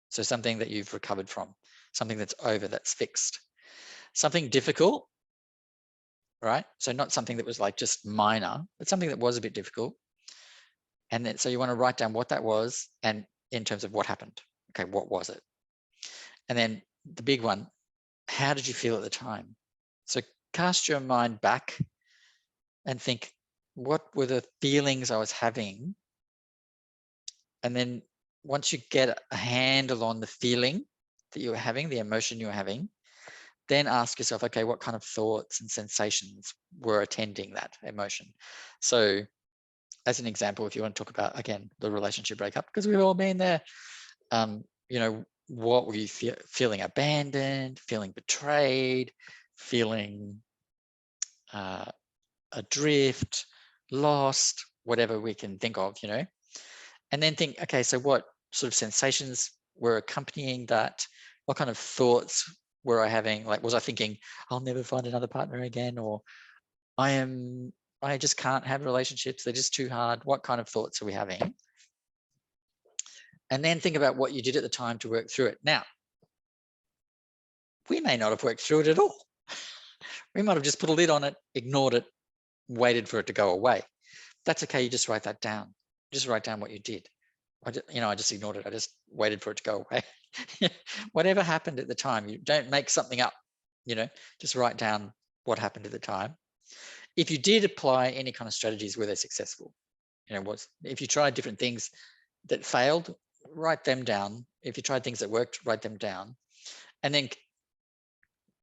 So something that you've recovered from, something that's over, that's fixed. Something difficult, right? So not something that was like just minor, but something that was a bit difficult. And then, so you want to write down what that was, and in terms of what happened. Okay, what was it? And then the big one, how did you feel at the time? So cast your mind back and think, what were the feelings I was having? And then once you get a handle on the feeling that you were having, the emotion you were having, then ask yourself, okay, what kind of thoughts and sensations were attending that emotion? So as an example, if you want to talk about, again, the relationship breakup, because we've all been there, you know, what were you feeling? Abandoned, feeling betrayed, feeling adrift, lost, whatever we can think of, you know, and then think, okay, so what sort of sensations were accompanying that? What kind of thoughts were I having? Like, was I thinking, I'll never find another partner again, or I just can't have relationships, they're just too hard? What kind of thoughts are we having? And then think about what you did at the time to work through it. Now, we may not have worked through it at all. We might have just put a lid on it, ignored it, waited for it to go away. That's okay. You just write that down. Just write down what you did. I just ignored it. I just waited for it to go away. Whatever happened at the time, you don't make something up, you know, just write down what happened at the time. If you did apply any kind of strategies, were they successful? You know, if you tried different things that failed, write them down. If you tried things that worked, write them down. And then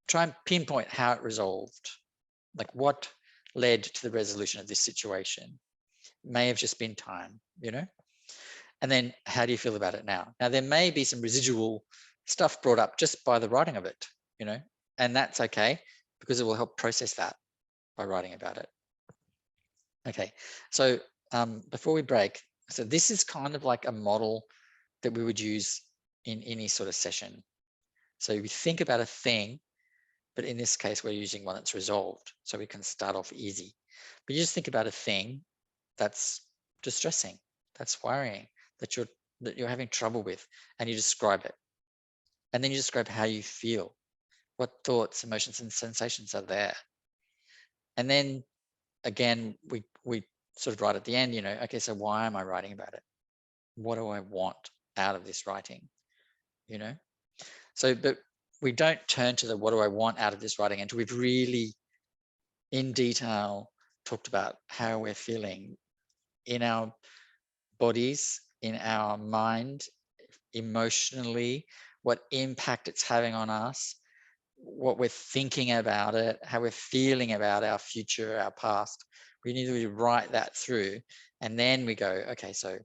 try and pinpoint how it resolved. Like, what led to the resolution of this situation? It may have just been time, you know? And then how do you feel about it now? Now, there may be some residual stuff brought up just by the writing of it, you know, and that's okay, because it will help process that by writing about it. Okay, so before we break, so this is kind of like a model that we would use in any sort of session. So we think about a thing, but in this case, we're using one that's resolved, so we can start off easy. But you just think about a thing that's distressing, that's worrying, that you're having trouble with, and you describe it. And then you describe how you feel, what thoughts, emotions, and sensations are there. And then again, we sort of write at the end, you know, okay, so why am I writing about it? What do I want out of this writing? You know? So, but we don't turn to the what do I want out of this writing until we've really in detail talked about how we're feeling in our bodies, in our mind, emotionally, what impact it's having on us, what we're thinking about it, how we're feeling about our future, our past. We need to write that through, and then we go, okay, so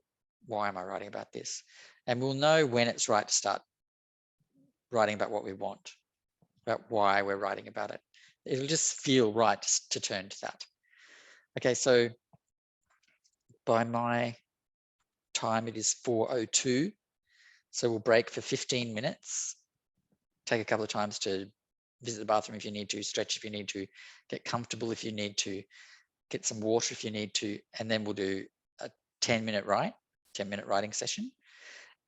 why am I writing about this? And we'll know when it's right to start writing about what we want, about why we're writing about it. It'll just feel right to turn to that. Okay, so by my time, it is 4:02. So we'll break for 15 minutes, take a couple of times to visit the bathroom if you need to, stretch if you need to, get comfortable if you need to, get some water if you need to, and then we'll do a 10-minute writing session.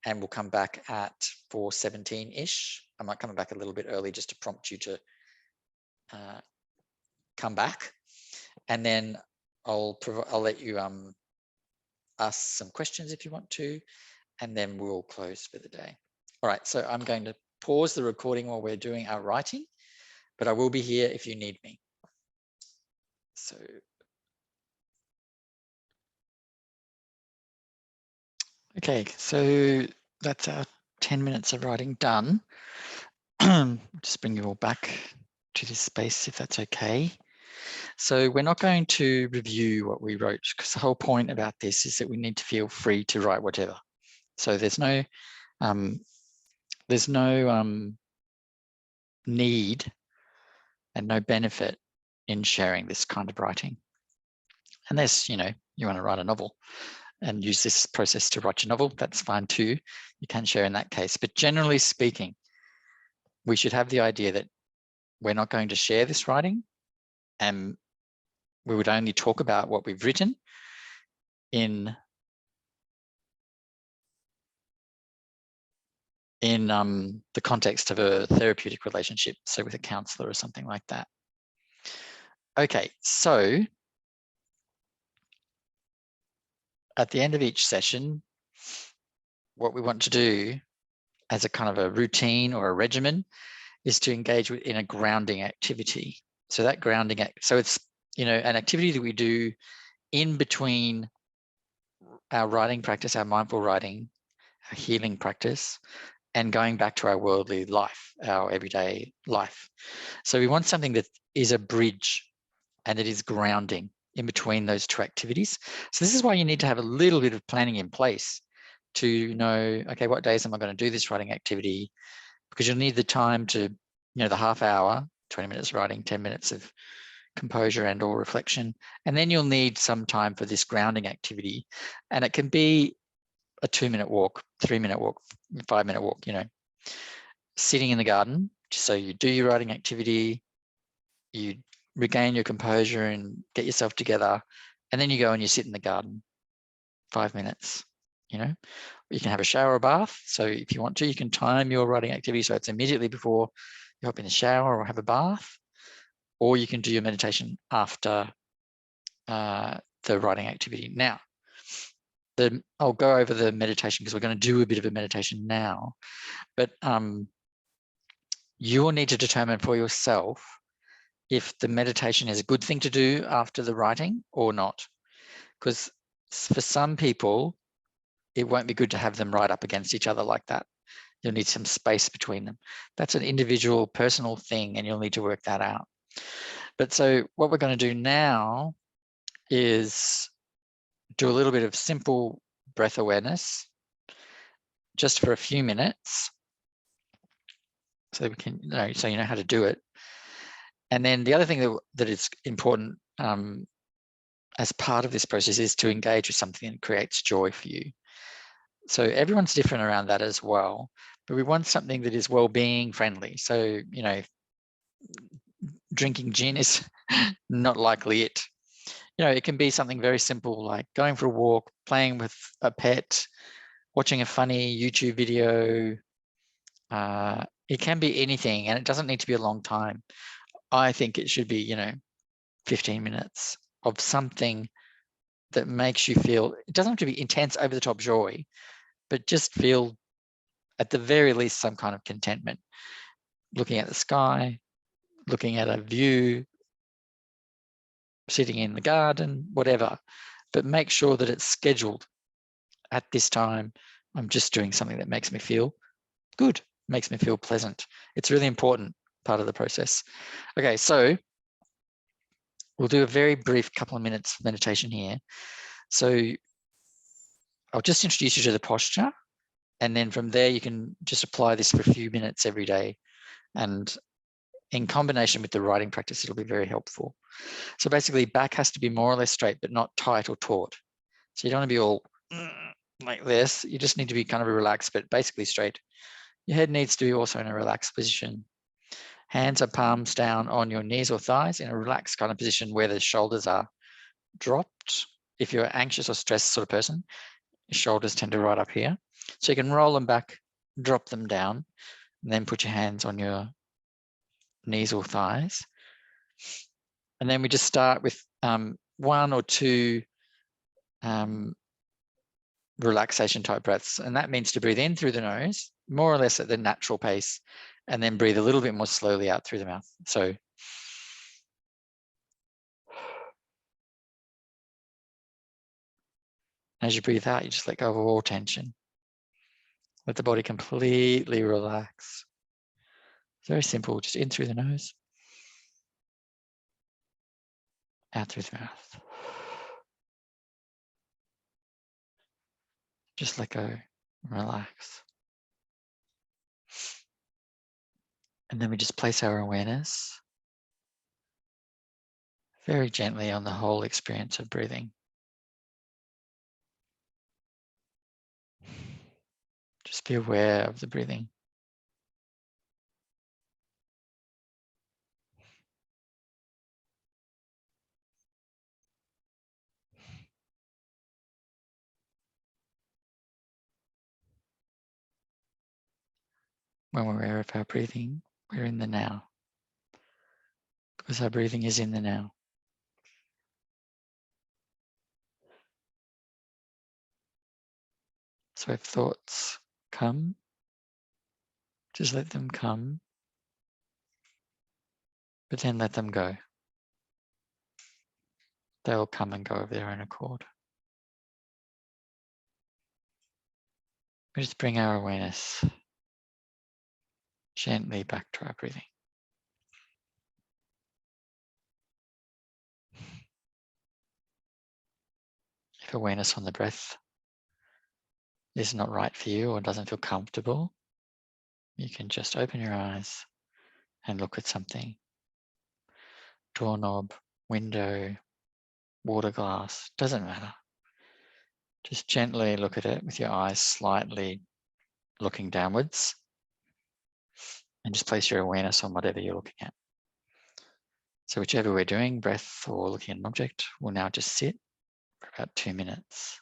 And we'll come back at 4:17-ish. I might come back a little bit early just to prompt you to come back. And then I'll let you ask some questions if you want to, and then we'll close for the day. All right, so I'm going to pause the recording while we're doing our writing, but I will be here if you need me. So, okay, so that's our 10 minutes of writing done. Just bring you all back to this space if that's okay. So we're not going to review what we wrote, because the whole point about this is that we need to feel free to write whatever. So there's no need and no benefit in sharing this kind of writing, unless you want to write a novel and use this process to write your novel. That's fine too. You can share in that case, but generally speaking, we should have the idea that we're not going to share this writing, and we would only talk about what we've written in the context of a therapeutic relationship, so with a counselor or something like that. Okay, so at the end of each session, what we want to do as a kind of a routine or a regimen is to engage in a grounding activity. So that grounding, so it's an activity that we do in between our writing practice, our mindful writing, our healing practice, and going back to our worldly life, our everyday life. So we want something that is a bridge and it is grounding in between those two activities. So this is why you need to have a little bit of planning in place to know, okay, what days am I going to do this writing activity? Because you'll need the time to, the half hour, 20 minutes writing, 10 minutes of composure and or reflection. And then you'll need some time for this grounding activity. And it can be a 2-minute walk, 3-minute walk, 5-minute walk, sitting in the garden. So you do your writing activity, you regain your composure and get yourself together, and then you go and you sit in the garden 5 minutes. You can have a shower or bath. So if you want to, you can time your writing activity so it's immediately before you hop in the shower or have a bath, or you can do your meditation after the writing activity. Now, I'll go over the meditation because we're going to do a bit of a meditation now, but you will need to determine for yourself if the meditation is a good thing to do after the writing or not. Because for some people, it won't be good to have them right up against each other like that. You'll need some space between them. That's an individual, personal thing, and you'll need to work that out. But so what we're going to do now is do a little bit of simple breath awareness just for a few minutes. So we can, so you know how to do it. And then the other thing that is important as part of this process is to engage with something that creates joy for you. So everyone's different around that as well, but we want something that is well-being friendly. So, drinking gin is not likely it. It can be something very simple like going for a walk, playing with a pet, watching a funny YouTube video. It can be anything, and it doesn't need to be a long time. I think it should be, 15 minutes of something that makes you feel, it doesn't have to be intense, over the top joy, but just feel at the very least some kind of contentment. looking at the sky, looking at a view, sitting in the garden, whatever. But make sure that it's scheduled. At this time, I'm just doing something that makes me feel good, makes me feel pleasant. It's really important part of the process. Okay, so we'll do a very brief couple of minutes meditation here. So I'll just introduce you to the posture, and then from there you can just apply this for a few minutes every day. And in combination with the writing practice, it'll be very helpful. So basically, back has to be more or less straight, but not tight or taut. So you don't want to be all like this. You just need to be kind of relaxed, but basically straight. Your head needs to be also in a relaxed position. Hands are palms down on your knees or thighs in a relaxed kind of position where the shoulders are dropped. If you're an anxious or stressed sort of person, your shoulders tend to right up here. So you can roll them back, drop them down, and then put your hands on your knees or thighs. And then we just start with 1 or 2 relaxation type breaths. And that means to breathe in through the nose, more or less at the natural pace, and then breathe a little bit more slowly out through the mouth. So as you breathe out, you just let go of all tension. Let the body completely relax. Very simple, just in through the nose, out through the mouth. Just let go, relax. And then we just place our awareness very gently on the whole experience of breathing. Just be aware of the breathing. When we're aware of our breathing, we're in the now, because our breathing is in the now. So if thoughts come, just let them come, but then let them go. They will come and go of their own accord. We just bring our awareness gently back to our breathing. If awareness on the breath is not right for you or doesn't feel comfortable, you can just open your eyes and look at something. Doorknob, window, water glass, doesn't matter. Just gently look at it with your eyes slightly looking downwards, and just place your awareness on whatever you're looking at. So whichever we're doing, breath or looking at an object, we'll now just sit for about 2 minutes.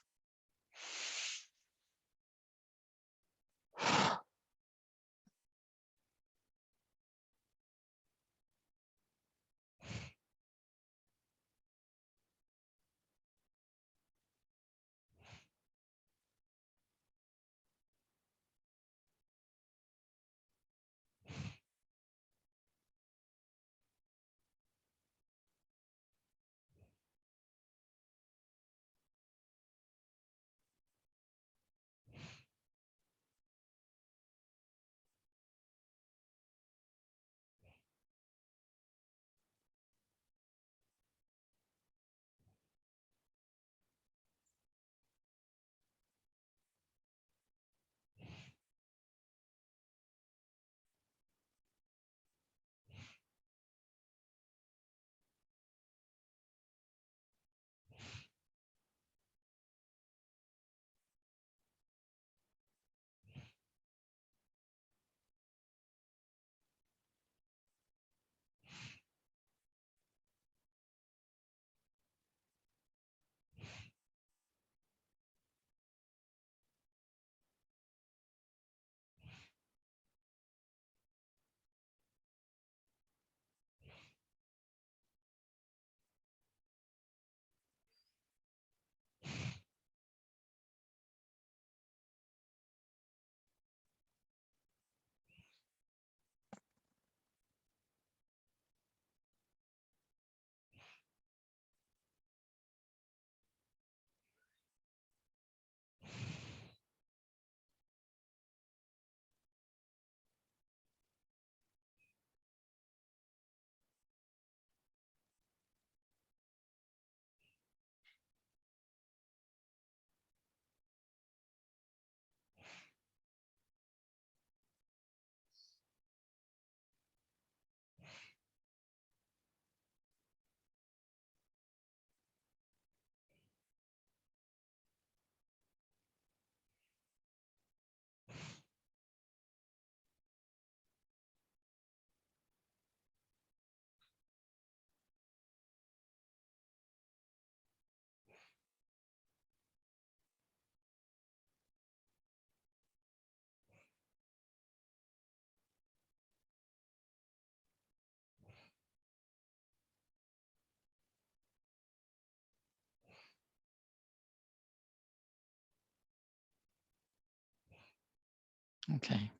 Okay.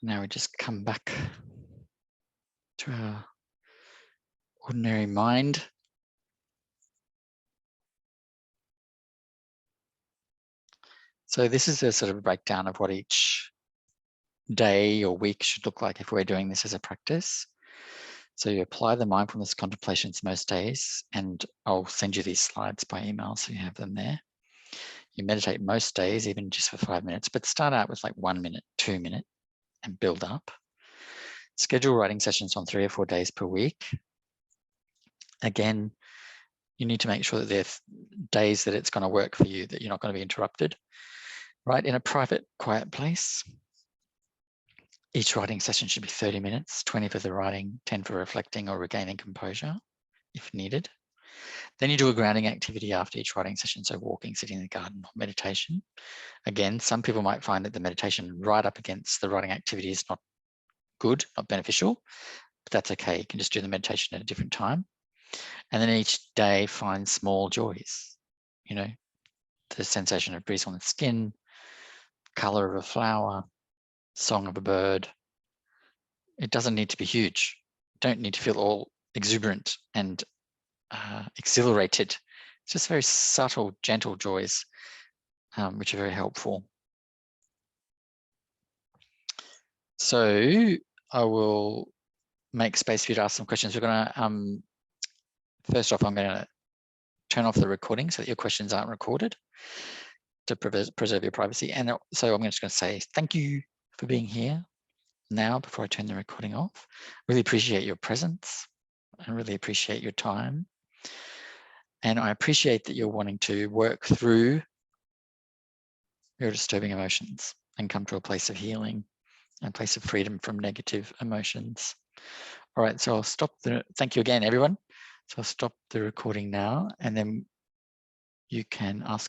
Now we just come back to our ordinary mind. So this is a sort of breakdown of what each day or week should look like if we're doing this as a practice. So you apply the mindfulness contemplations most days, and I'll send you these slides by email so you have them there. You meditate most days, even just for 5 minutes, but start out with like 1 minute, 2 minutes, and build up. Schedule writing sessions on 3 or 4 days per week. Again, you need to make sure that they're days that it's going to work for you, that you're not going to be interrupted. Write in a private, quiet place. Each writing session should be 30 minutes, 20 for the writing, 10 for reflecting or regaining composure if needed. Then you do a grounding activity after each writing session, so walking, sitting in the garden, or meditation. Again, some people might find that the meditation right up against the writing activity is not good, not beneficial, but that's okay. You can just do the meditation at a different time. And then each day find small joys, you know, the sensation of breeze on the skin, color of a flower, song of a bird. It doesn't need to be huge. You don't need to feel all exuberant and exhilarated. It's just very subtle, gentle joys, which are very helpful. So I will make space for you to ask some questions. We're going to, first off, I'm going to turn off the recording so that your questions aren't recorded to preserve your privacy. And so I'm just going to say thank you for being here now before I turn the recording off. Really appreciate your presence. I really appreciate your time. And I appreciate that you're wanting to work through your disturbing emotions and come to a place of healing, a place of freedom from negative emotions. All right, so I'll stop thank you again, everyone. So I'll stop the recording now, and then you can ask